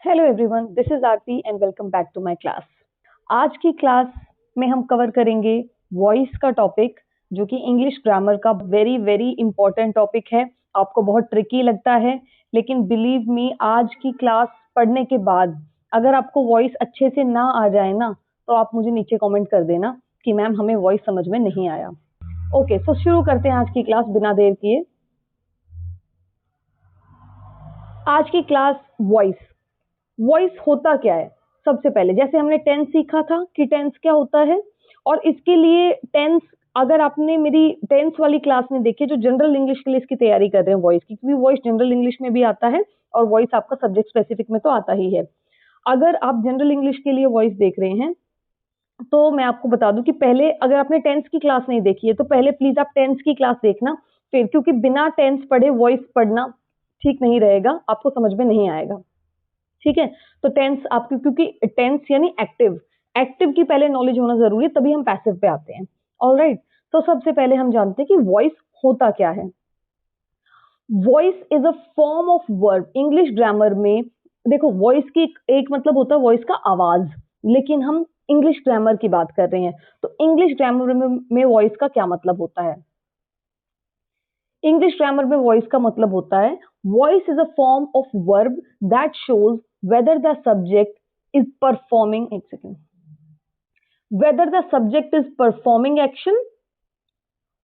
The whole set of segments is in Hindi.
Hello everyone, this is Aarti and welcome back to my class. आज की क्लास में हम कवर करेंगे वॉइस का टॉपिक, जो कि इंग्लिश ग्रामर का वेरी वेरी इंपॉर्टेंट टॉपिक है। आपको बहुत ट्रिकी लगता है, लेकिन बिलीव मी, आज की क्लास पढ़ने के बाद अगर आपको वॉइस अच्छे से ना आ जाए ना, तो आप मुझे नीचे कमेंट कर देना कि मैम हमें वॉइस समझ में नहीं आया। ओके, सो शुरू करते हैं आज की क्लास बिना देर किए। आज की क्लास वॉइस। वॉइस होता क्या है? सबसे पहले जैसे हमने टेंस सीखा था कि टेंस क्या होता है, और इसके लिए टेंस, अगर आपने मेरी टेंस वाली क्लास में देखी जो जनरल इंग्लिश के लिए इसकी तैयारी कर रहे हैं वॉइस की, क्योंकि वॉइस जनरल इंग्लिश में भी आता है और वॉइस आपका सब्जेक्ट स्पेसिफिक में तो आता ही है। अगर आप जनरल इंग्लिश के लिए वॉइस देख रहे हैं तो मैं आपको बता दूं कि पहले, अगर आपने टेंस की क्लास नहीं देखी है तो पहले प्लीज आप टेंस की क्लास देखना फिर, क्योंकि बिना टेंस पढ़े वॉइस पढ़ना ठीक नहीं रहेगा, आपको समझ में नहीं आएगा। ठीक है, तो टेंस आपकी, क्योंकि टेंस यानी एक्टिव, एक्टिव की पहले नॉलेज होना जरूरी है, तभी हम पैसिव पे आते हैं। ऑलराइट, तो सबसे पहले हम जानते हैं कि वॉइस होता क्या है। Voice is a form of verb. English grammar में देखो, वॉइस की एक मतलब होता है वॉइस का आवाज, लेकिन हम इंग्लिश ग्रामर की बात कर रहे हैं, तो इंग्लिश ग्रामर में वॉइस का क्या मतलब होता है? इंग्लिश ग्रामर में वॉइस का मतलब होता है, voice is a form of verb that shows whether the subject is performing, एक second, whether the subject is performing action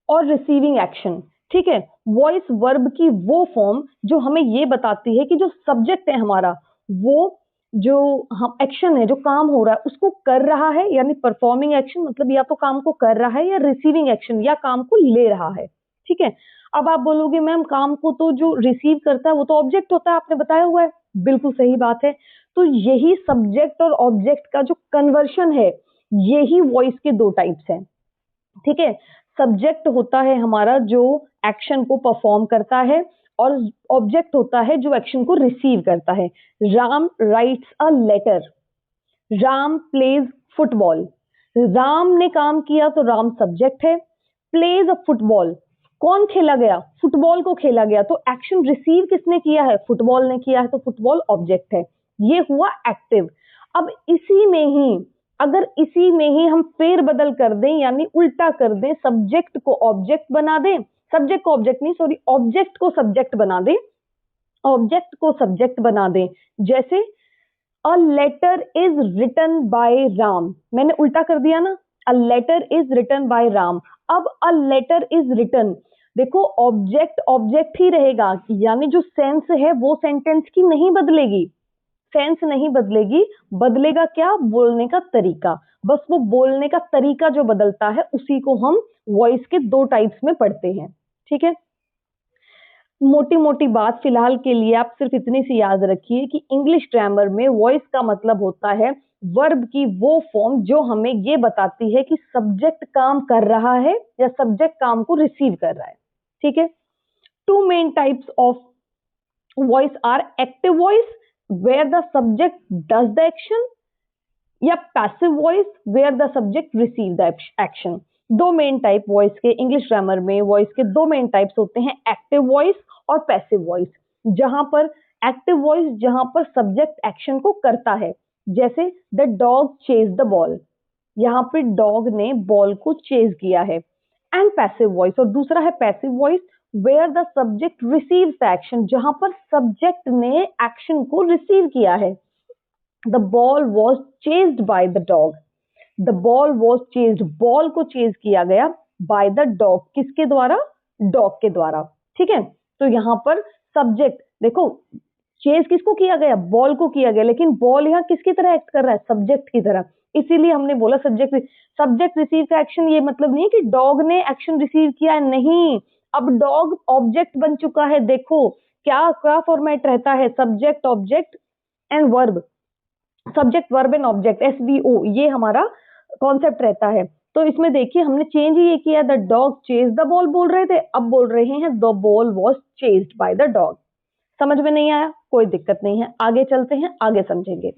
और रिसीविंग एक्शन। ठीक है, वॉइस वर्ब की वो फॉर्म जो हमें ये बताती है कि जो सब्जेक्ट है हमारा, वो जो हम एक्शन है, जो काम हो रहा है उसको कर रहा है, यानी परफॉर्मिंग एक्शन, मतलब या तो काम को कर रहा है, या रिसीविंग एक्शन, या काम को ले रहा है। ठीक है, अब आप बोलोगे मैम काम को तो जो रिसीव करता है वो तो ऑब्जेक्ट होता है, आपने बताया हुआ है। बिल्कुल सही बात है। तो यही सब्जेक्ट और ऑब्जेक्ट का जो कन्वर्शन है, यही वॉइस के दो टाइप्स हैं। ठीक है, सब्जेक्ट होता है हमारा जो एक्शन को परफॉर्म करता है, और ऑब्जेक्ट होता है जो एक्शन को रिसीव करता है। Ram writes a letter, Ram plays football. Ram ने काम किया तो राम सब्जेक्ट है। प्लेज अ फुटबॉल, कौन खेला गया? फुटबॉल को खेला गया, तो एक्शन रिसीव किसने किया है? फुटबॉल ने किया है, तो फुटबॉल ऑब्जेक्ट है। ये हुआ एक्टिव। अब इसी में ही, अगर इसी में ही हम फेर बदल कर दें, यानी उल्टा कर दें, सब्जेक्ट को ऑब्जेक्ट बना दें, सब्जेक्ट को ऑब्जेक्ट नहीं, सॉरी, ऑब्जेक्ट को सब्जेक्ट बना दें, ऑब्जेक्ट को सब्जेक्ट बना दें, जैसे a letter is written by Ram, मैंने उल्टा कर दिया ना, a letter is written by Ram. अब अ लेटर इज रिटन, देखो ऑब्जेक्ट ऑब्जेक्ट ही रहेगा, यानी जो सेंस है वो सेंटेंस की नहीं बदलेगी, सेंस नहीं बदलेगी, बदलेगा क्या? बोलने का तरीका। बस वो बोलने का तरीका जो बदलता है, उसी को हम वॉइस के दो टाइप्स में पढ़ते हैं। ठीक है, मोटी मोटी बात फिलहाल के लिए आप सिर्फ इतनी सी याद रखिए कि इंग्लिश ग्रामर में वॉइस का मतलब होता है वर्ब की वो फॉर्म जो हमें ये बताती है कि सब्जेक्ट काम कर रहा है या सब्जेक्ट काम को रिसीव कर रहा है। ठीक है, two main types of voice are active voice where the subject does the action, या passive voice where the subject receive the action. दो मेन टाइप वॉइस के, इंग्लिश ग्रामर में वॉइस के दो मेन टाइप्स होते हैं, एक्टिव वॉइस और पैसिव वॉइस। जहां पर एक्टिव वॉइस, जहां पर सब्जेक्ट एक्शन को करता है, जैसे the dog chase the ball, यहाँ पे डॉग ने बॉल को चेज किया है। एंड पैसिव वॉइस, और दूसरा है passive voice where the subject receives the action, जहां पर सब्जेक्ट ने एक्शन को रिसीव किया है। The ball was chased by the dog, the ball was chased, ball को चेज किया गया बाय द डॉग, किसके द्वारा? डॉग के द्वारा। ठीक है, तो यहां पर सब्जेक्ट देखो, चेज किसको किया गया? बॉल को किया गया, लेकिन बॉल यहाँ किसकी तरह एक्ट कर रहा है? सब्जेक्ट की तरह। इसीलिए हमने बोला सब्जेक्ट, सब्जेक्ट रिसीव का एक्शन, ये मतलब नहीं है कि डॉग ने एक्शन रिसीव किया है, नहीं, अब डॉग ऑब्जेक्ट बन चुका है। देखो क्या क्या फॉर्मेट रहता है, subject object and verb, subject verb and object, SVO, ये हमारा कॉन्सेप्ट रहता है। तो इसमें देखिए हमने चेंज ही ये किया, the dog chase the ball बोल रहे थे, अब बोल रहे हैं the ball was chased by the dog. समझ में नहीं आया? कोई दिक्कत नहीं है, आगे चलते हैं, आगे समझेंगे।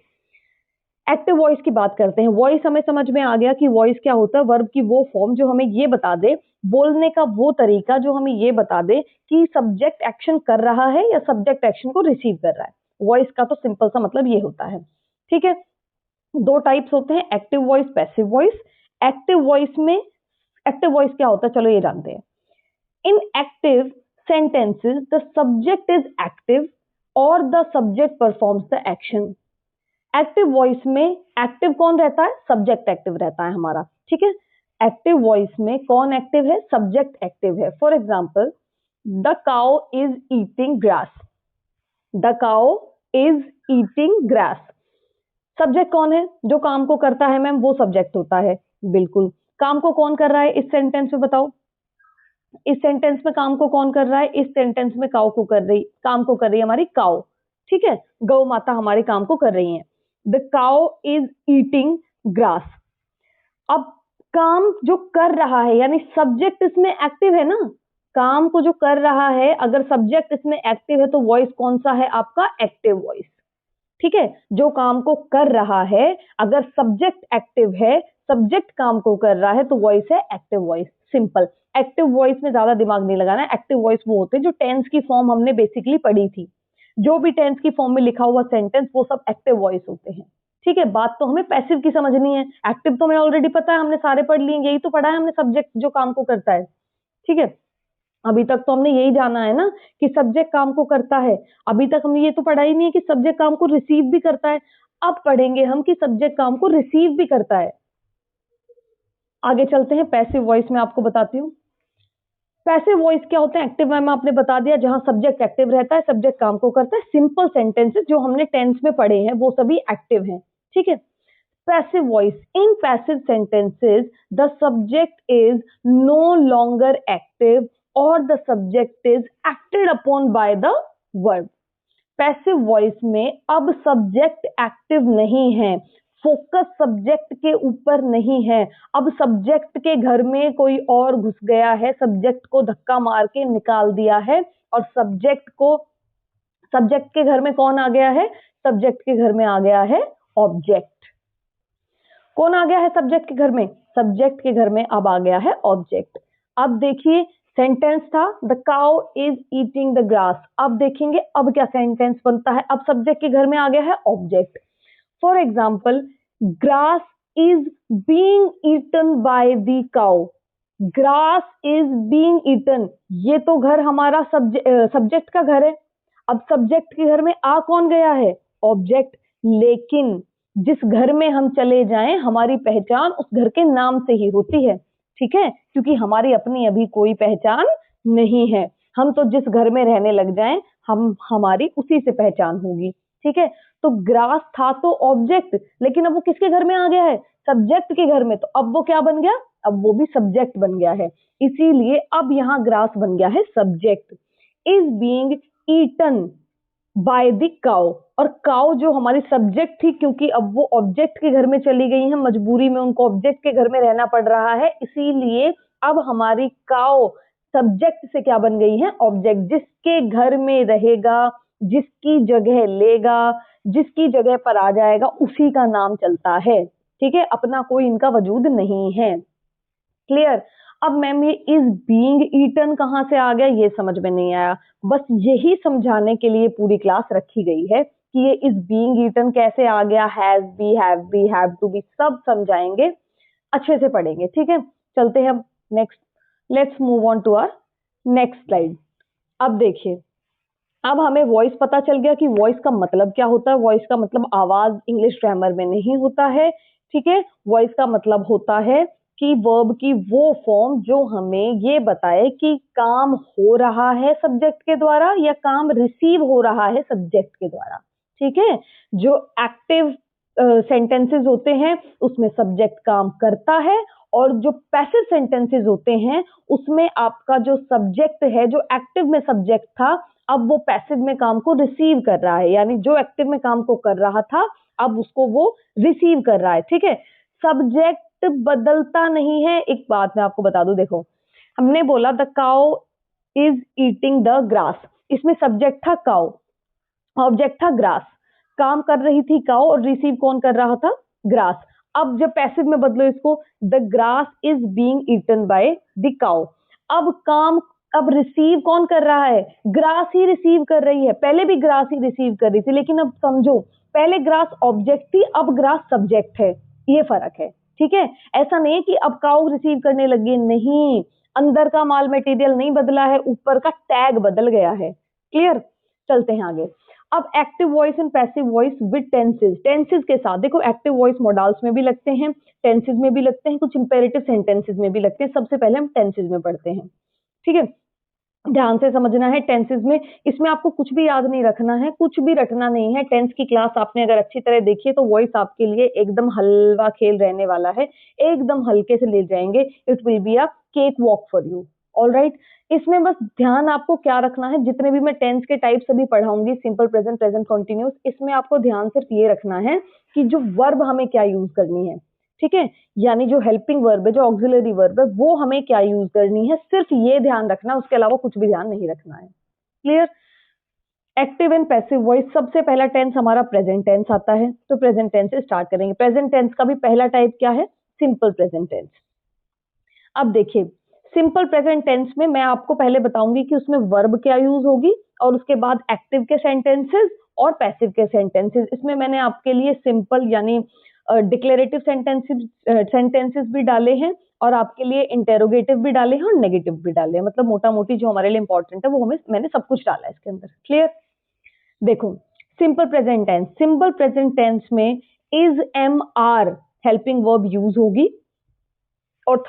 एक्टिव वॉइस की बात करते हैं। वॉइस हमें समझ में आ गया कि वॉइस क्या होता है, वर्ब की वो फॉर्म जो हमें ये बता दे, बोलने का वो तरीका जो हमें ये बता दे कि सब्जेक्ट एक्शन कर रहा है या सब्जेक्ट एक्शन को रिसीव कर रहा है। वॉइस का तो सिंपल सा मतलब ये होता है, ठीक है। दो टाइप्स होते हैं, active voice, passive voice. Active voice क्या होता है, चलो ये जानते हैं। इन active sentences the subject is active or the subject performs the action। Active voice में एक्टिव कौन रहता है, सब्जेक्ट एक्टिव रहता है हमारा, ठीक है। एक्टिव वॉइस में कौन एक्टिव है, सब्जेक्ट एक्टिव है। For example, the cow is eating grass. The cow is eating grass, subject कौन है, जो काम को करता है मैम वो सब्जेक्ट होता है, बिल्कुल। काम को कौन कर रहा है इस सेंटेंस में, बताओ इस सेंटेंस में काम को कौन कर रहा है, इस सेंटेंस में काम को कर रही है हमारी काउ, ठीक है, गौ माता हमारे काम को कर रही है। The cow is eating grass. अब काम जो कर रहा है यानी सब्जेक्ट इसमें एक्टिव है ना, काम को जो कर रहा है, अगर सब्जेक्ट इसमें एक्टिव है तो वॉइस कौन सा है आपका, एक्टिव वॉइस, ठीक है। जो काम को कर रहा है, अगर सब्जेक्ट एक्टिव है, सब्जेक्ट काम को कर रहा है तो वॉइस है active voice, simple. Active voice में ज्यादा दिमाग नहीं लगाना। एक्टिव वॉइस वो होते हैं जो टेंस की फॉर्म हमने बेसिकली पढ़ी थी, जो भी टेंस की फॉर्म में लिखा हुआ सेंटेंस वो सब एक्टिव वॉइस होते हैं, ठीक है। बात तो हमें पैसिव की समझनी है, एक्टिव तो हमें ऑलरेडी पता है, हमने सारे पढ़ लिए, यही तो पढ़ा है हमने, सब्जेक्ट जो काम को करता है, ठीक है। अभी तक तो हमने यही जाना है ना कि सब्जेक्ट काम को करता है, अभी तक हमने ये तो पढ़ा ही नहीं है कि सब्जेक्ट काम को रिसीव भी करता है। अब पढ़ेंगे हम कि सब्जेक्ट काम को रिसीव भी करता है। आगे चलते हैं, पैसिव वॉइस में आपको बताती हूँ। पैसिव वॉइस क्या होते हैं, एक्टिव में आपने बता दिया, जहां सब्जेक्ट एक्टिव रहता है, सब्जेक्ट काम को करता है। सिंपल सेंटेंसेस जो हमने टेंस में पढ़े हैं वो सभी एक्टिव हैं, ठीक है। Passive voice, in passive sentences the subject is no longer active और the subject is acted upon by the verb. Passive voice में अब सब्जेक्ट एक्टिव नहीं है, फोकस सब्जेक्ट के ऊपर नहीं है। अब सब्जेक्ट के घर में कोई और घुस गया है, सब्जेक्ट को धक्का मार के निकाल दिया है, और सब्जेक्ट के घर में कौन आ गया है, सब्जेक्ट के घर में आ गया है ऑब्जेक्ट। कौन आ गया है सब्जेक्ट के घर में, सब्जेक्ट के घर में अब आ गया है ऑब्जेक्ट। अब देखिए सेंटेंस था the cow is eating the grass, अब देखेंगे अब क्या सेंटेंस बनता है, अब सब्जेक्ट के घर में आ गया है object. For example, grass is being eaten by the cow. Grass is being eaten, ये तो घर हमारा सब्जेक्ट का घर है। अब सब्जेक्ट के घर में आ कौन गया है, ऑब्जेक्ट। लेकिन जिस घर में हम चले जाएं, हमारी पहचान उस घर के नाम से ही होती है, ठीक है, क्योंकि हमारी अपनी अभी कोई पहचान नहीं है। हम तो जिस घर में रहने लग जाएं, हमारी उसी से पहचान होगी, ठीक है। तो ग्रास था तो ऑब्जेक्ट, लेकिन अब वो किसके घर में आ गया है, सब्जेक्ट के घर में, तो अब वो क्या बन गया, अब वो भी सब्जेक्ट बन गया है। इसीलिए अब यहाँ ग्रास बन गया है subject. Is being eaten by the cow, और काउ जो हमारी सब्जेक्ट थी, क्योंकि अब वो ऑब्जेक्ट के घर में चली गई है, मजबूरी में उनको ऑब्जेक्ट के घर में रहना पड़ रहा है, इसीलिए अब हमारी काउ सब्जेक्ट से क्या बन गई है, ऑब्जेक्ट। जिसके घर में रहेगा, जिसकी जगह लेगा, जिसकी जगह पर आ जाएगा, उसी का नाम चलता है, ठीक है, अपना कोई इनका वजूद नहीं है। क्लियर। अब मैम ये इज बीइंग ईटन कहां से आ गया, ये समझ में नहीं आया। बस यही समझाने के लिए पूरी क्लास रखी गई है कि ये इज बीइंग ईटन कैसे आ गया, has be, have be, have to be, सब समझाएंगे, अच्छे से पढ़ेंगे, ठीक है। चलते हैं अब next, let's move on to our next slide. अब देखिए, अब हमें वॉइस पता चल गया कि वॉइस का मतलब क्या होता है। वॉइस का मतलब आवाज इंग्लिश ग्रामर में नहीं होता है, ठीक है। वॉइस का मतलब होता है कि वर्ब की वो फॉर्म जो हमें ये बताए कि काम हो रहा है सब्जेक्ट के द्वारा या काम रिसीव हो रहा है सब्जेक्ट के द्वारा, ठीक है। जो एक्टिव सेंटेंसेस होते हैं उसमें सब्जेक्ट काम करता है, और जो पैसिव सेंटेंसेस होते हैं उसमें आपका जो सब्जेक्ट है, जो एक्टिव में सब्जेक्ट था, अब वो पैसिव में काम को रिसीव कर रहा है, यानी जो एक्टिव में काम को कर रहा था अब उसको वो रिसीव कर रहा है, ठीक है। सब्जेक्ट बदलता नहीं है। एक बात मैं आपको बता दूं, देखो हमने बोला the cow is eating the grass, इसमें सब्जेक्ट था काउ, ऑब्जेक्ट था ग्रास, काम कर रही थी काउ और रिसीव कौन कर रहा था, ग्रास। अब जब पैसिव में बदलो इसको, the grass is being eaten by the cow, अब काम अब रिसीव कौन कर रहा है? ग्रास ही रिसीव कर रही है। पहले भी ग्रास ही रिसीव कर रही थी, लेकिन अब समझो, पहले ग्रास ऑब्जेक्ट थी, अब ग्रास सब्जेक्ट है। ये फर्क है, ठीक है। ऐसा नहीं है कि अब काउ रिसीव करने लगी, नहीं, अंदर का माल मटेरियल नहीं बदला है, ऊपर का टैग बदल गया है। क्लियर? चलते हैं आगे। अब active voice and passive voice with tenses, tenses के साथ देखो, एक्टिव वॉइस मॉडल्स में भी लगते हैं, टेंसेस में भी लगते हैं, कुछ इंपेरेटिव सेंटेंसेस में भी लगते हैं। सबसे पहले हम टेंसेस में पढ़ते हैं, ठीक है। ध्यान से समझना है टेंसेस में, इसमें आपको कुछ भी याद नहीं रखना है, कुछ भी रटना नहीं है। टेंस की क्लास आपने अगर अच्छी तरह देखी है तो वॉइस आपके लिए एकदम हलवा खेल रहने वाला है, एकदम हल्के से ले जाएंगे। It will be a cake walk for you, alright. इसमें बस ध्यान आपको क्या रखना है, जितने भी मैं टेंस के टाइप सभी पढ़ाऊंगी, सिंपल, प्रेजेंट, प्रेजेंट कंटिन्यूस, इसमें आपको ध्यान सिर्फ ये रखना है कि जो वर्ब हमें क्या यूज करनी है, ठीक है। यानी जो हेल्पिंग वर्ब है, जो ऑक्सिलरी वर्ब है, वो हमें क्या यूज करनी है, सिर्फ ये ध्यान रखना, उसके अलावा कुछ भी ध्यान नहीं रखना है। Clear? Active and passive voice, सबसे पहला टेंस हमारा प्रेजेंट टेंस आता है, तो प्रेजेंट टेंस से स्टार्ट करेंगे। प्रेजेंट टेंस का भी पहला टाइप क्या है? Simple present tense. अब देखिए, सिंपल प्रेजेंट टेंस में मैं आपको पहले बताऊंगी कि उसमें वर्ब क्या यूज होगी, और उसके बाद एक्टिव के सेंटेंसेस और पैसिव के सेंटेंसेस। इसमें मैंने आपके लिए सिंपल यानी डिक्लेरेटिव सेंटेंसेस भी डाले हैं, और आपके लिए इंटेरोगेटिव भी डाले हैं और नेगेटिव भी डाले हैं। मतलब मोटा मोटी जो हमारे लिए इंपॉर्टेंट है वो मैंने सब कुछ डाला है इसके अंदर। क्लियर? देखो, simple present tense, simple present tense में is, am, are helping verb use होगी, और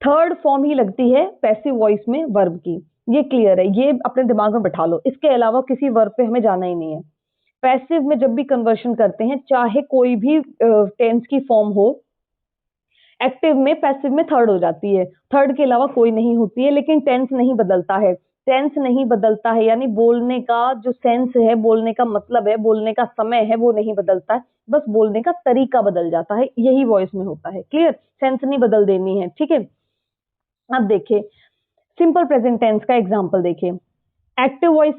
थर्ड फॉर्म ही लगती है पैसिव वॉइस में वर्ब की। ये क्लियर है, ये अपने दिमाग में बैठा लो, इसके अलावा किसी वर्ब पे हमें जाना ही नहीं है। पैसिव में जब भी कन्वर्शन करते हैं, चाहे कोई भी टेंस की फॉर्म हो, एक्टिव में पैसिव में थर्ड हो जाती है, थर्ड के अलावा कोई नहीं होती है। लेकिन टेंस नहीं बदलता है, टेंस नहीं बदलता है, यानी बोलने का जो सेंस है, बोलने का मतलब है, बोलने का समय है, वो नहीं बदलता है, बस बोलने का तरीका बदल जाता है। यही वॉइस में होता है। क्लियर? सेंस नहीं बदल देनी है, ठीक है। अब देखिए, सिंपल प्रेजेंट टेंस का एग्जांपल देखिए। एक्टिव वॉइस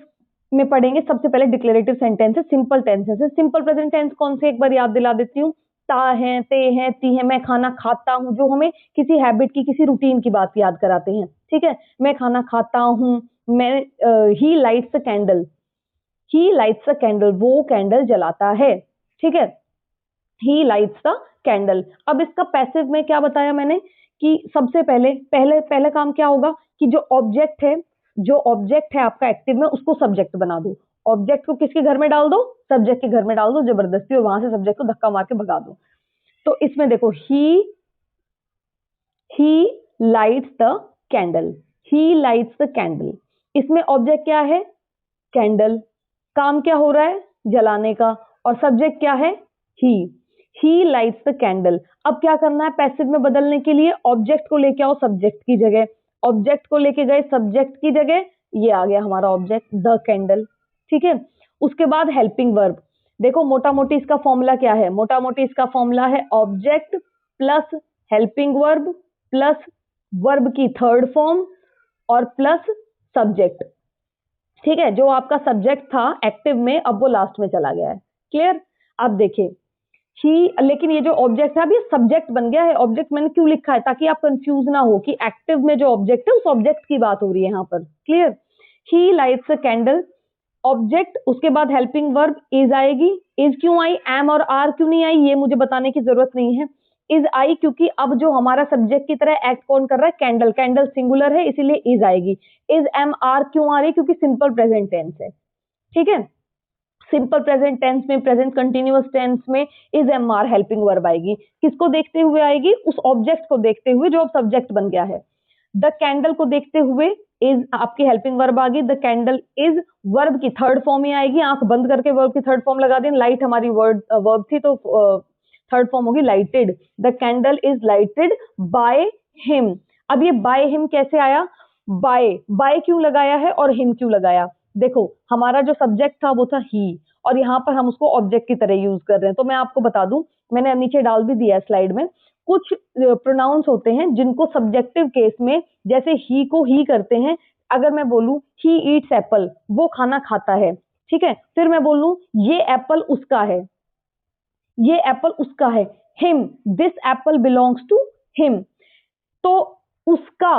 में पढ़ेंगे सबसे पहले डिक्लेरेटिव सेंटेंसेस, सिंपल टेंसेस है। सिंपल प्रेजेंट टेंस कौन से, एक बार याद दिला देती हूँ। ता है, ते है, ती है, मैं खाना खाता हूँ, जो हमें किसी हैबिट की, किसी रूटीन की बात याद कराते हैं, ठीक है। मैं खाना खाता हूँ, मैं, he lights a candle, he lights a candle, वो कैंडल जलाता है, ठीक है। He lights the candle. अब इसका पैसिव में क्या बताया मैंने कि सबसे पहले पहले काम क्या होगा कि जो ऑब्जेक्ट है, जो ऑब्जेक्ट है आपका एक्टिव में, उसको सब्जेक्ट बना दो। ऑब्जेक्ट को किसके घर में डाल दो? सब्जेक्ट के घर में डाल दो जबरदस्ती, और वहां से सब्जेक्ट को धक्का मार के भगा दो। तो इसमें देखो, he lights the candle, he lights the candle, इसमें ऑब्जेक्ट क्या है? कैंडल। काम क्या हो रहा है? जलाने का। और सब्जेक्ट क्या है? He lights the candle. अब क्या करना है पैसिव में बदलने के लिए? ऑब्जेक्ट को लेके आओ सब्जेक्ट की जगह, ऑब्जेक्ट को लेके गए सब्जेक्ट की जगह, ये आ गया हमारा ऑब्जेक्ट द कैंडल, ठीक है। उसके बाद हेल्पिंग वर्ब, देखो मोटा मोटी इसका फॉर्मूला क्या है? मोटा मोटी इसका फॉर्मूला है object plus helping verb plus verb की थर्ड फॉर्म और प्लस सब्जेक्ट, ठीक है। जो आपका सब्जेक्ट था एक्टिव में, अब वो लास्ट में चला गया है। क्लियर? अब देखिए, ही, लेकिन ये जो ऑब्जेक्ट है अब ये सब्जेक्ट बन गया है। ऑब्जेक्ट मैंने क्यों लिखा है? ताकि आप कंफ्यूज ना हो कि एक्टिव में जो ऑब्जेक्ट है उस ऑब्जेक्ट की बात हो रही है यहाँ पर। Clear? He lights a candle, object, उसके बाद हेल्पिंग वर्ब इज आएगी। इज क्यों आई? एम और आर क्यों नहीं आई? ये मुझे बताने की जरूरत नहीं है। इज आई क्योंकि अब जो हमारा सब्जेक्ट की तरह एक्ट कौन कर रहा है? कैंडल, कैंडल सिंगुलर है इसीलिए इज आएगी। इज एम आर क्यों आ रही? क्योंकि सिंपल प्रेजेंट टेंस है, ठीक है। सिंपल प्रेजेंट टेंस में, प्रेजेंट कंटिन्यूअस टेंस में is am are helping verb आएगी। किसको देखते हुए आएगी? उस ऑब्जेक्ट को देखते हुए जो अब सब्जेक्ट बन गया है। द कैंडल को देखते हुए इज आपकी हेल्पिंग वर्ब आ गई। द कैंडल इज वर्ब की थर्ड फॉर्म ही आएगी, आंख बंद करके वर्ब की थर्ड फॉर्म लगा दें। लाइट हमारी वर्ब थी तो थर्ड फॉर्म होगी lighted. The candle is lighted by him. अब ये बाय हिम कैसे आया? बाय क्यों लगाया है और हिम क्यों लगाया? देखो, हमारा जो सब्जेक्ट था वो था ही, और यहाँ पर हम उसको ऑब्जेक्ट की तरह यूज कर रहे हैं। तो मैं आपको बता दूं, मैंने नीचे डाल भी दिया है स्लाइड में, कुछ प्रोनाउंस होते हैं जिनको सब्जेक्टिव केस में, जैसे ही को ही करते हैं। अगर मैं बोलूं ही ईट्स एप्पल, वो खाना खाता है, ठीक है। फिर मैं बोलूं ये एप्पल उसका है, ये एप्पल उसका है। Him, this apple belongs to him. तो उसका,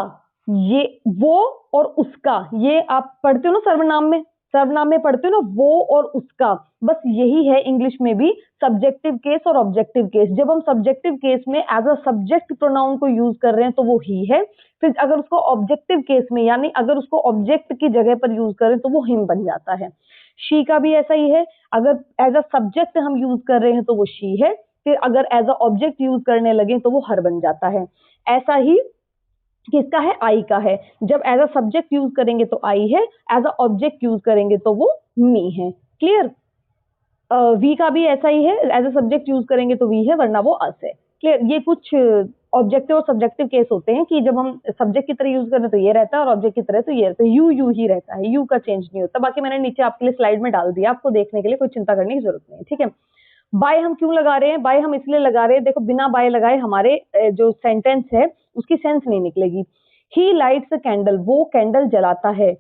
ये वो और उसका, ये आप पढ़ते हो ना सर्वनाम में पढ़ते हो ना वो और उसका, बस यही है इंग्लिश में भी सब्जेक्टिव केस और ऑब्जेक्टिव केस। जब हम सब्जेक्टिव केस में एज अ सब्जेक्ट प्रोनाउन को यूज कर रहे हैं तो वो ही है, फिर अगर उसको ऑब्जेक्टिव केस में यानी अगर उसको ऑब्जेक्ट की जगह पर यूज करें तो वो हिम बन जाता है। शी का भी ऐसा ही है, अगर एज अ सब्जेक्ट हम यूज कर रहे हैं तो वो शी है, फिर अगर एज अ ऑब्जेक्ट यूज करने लगे तो वो हर बन जाता है। ऐसा ही किसका है, आई का है, जब एज अ सब्जेक्ट यूज करेंगे तो आई है, एज अ ऑब्जेक्ट यूज करेंगे तो वो मी है। क्लियर। वी का भी ऐसा ही है, एज अ सब्जेक्ट यूज करेंगे तो वी है वरना वो अस है। क्लियर। ये कुछ ऑब्जेक्टिव और सब्जेक्टिव केस होते हैं कि जब हम सब्जेक्ट की तरह यूज करें तो ये रहता है और ऑब्जेक्ट की तरह तो ये रहता है। यू ही रहता है, यू का चेंज नहीं होता। बाकी मैंने नीचे आपके लिए स्लाइड में डाल दिया, आपको देखने के लिए कोई चिंता करने की जरूरत नहीं है। ठीक है। बाय हम क्यों लगा रहे हैं, बाय हम इसलिए लगा रहे हैं, देखो बिना बाय लगाए हमारे जो सेंटेंस है उसकी सेंस नहीं निकलेगी। ही लाइट्स अ कैंडल, वो कैंडल जलाता है।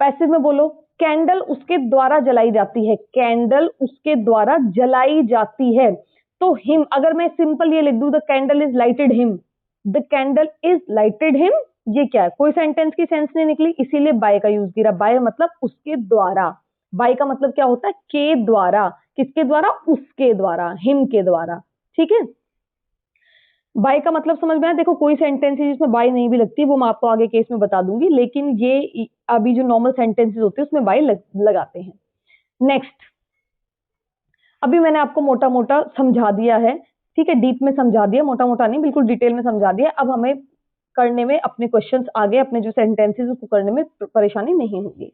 पैसिव में बोलो, कैंडल उसके द्वारा जलाई जाती है, कैंडल उसके द्वारा जलाई जाती है। तो हिम, अगर मैं सिंपल ये लिख दूं the candle is lighted him, the candle is lighted him, ये क्या है, कोई सेंटेंस की सेंस नहीं निकली, इसीलिए बाय का यूज किया। बाय मतलब उसके द्वारा, बाय का मतलब क्या होता है, के द्वारा। किसके द्वारा, उसके द्वारा, हिम के द्वारा। ठीक है। बाय का मतलब समझ में आया। देखो कोई सेंटेंस है जिसमें बाय नहीं भी लगती, वो मैं आपको आगे केस में बता दूंगी, लेकिन ये अभी जो नॉर्मल सेंटेंसेस होते हैं उसमें बाय लगाते हैं। नेक्स्ट, अभी मैंने आपको मोटा मोटा समझा दिया है, ठीक है, डीप में समझा दिया, मोटा मोटा नहीं बिल्कुल डिटेल में समझा दिया। अब हमें करने में अपने क्वेश्चंस आगे, अपने जो सेंटेंसेस उसको करने में परेशानी नहीं होगी।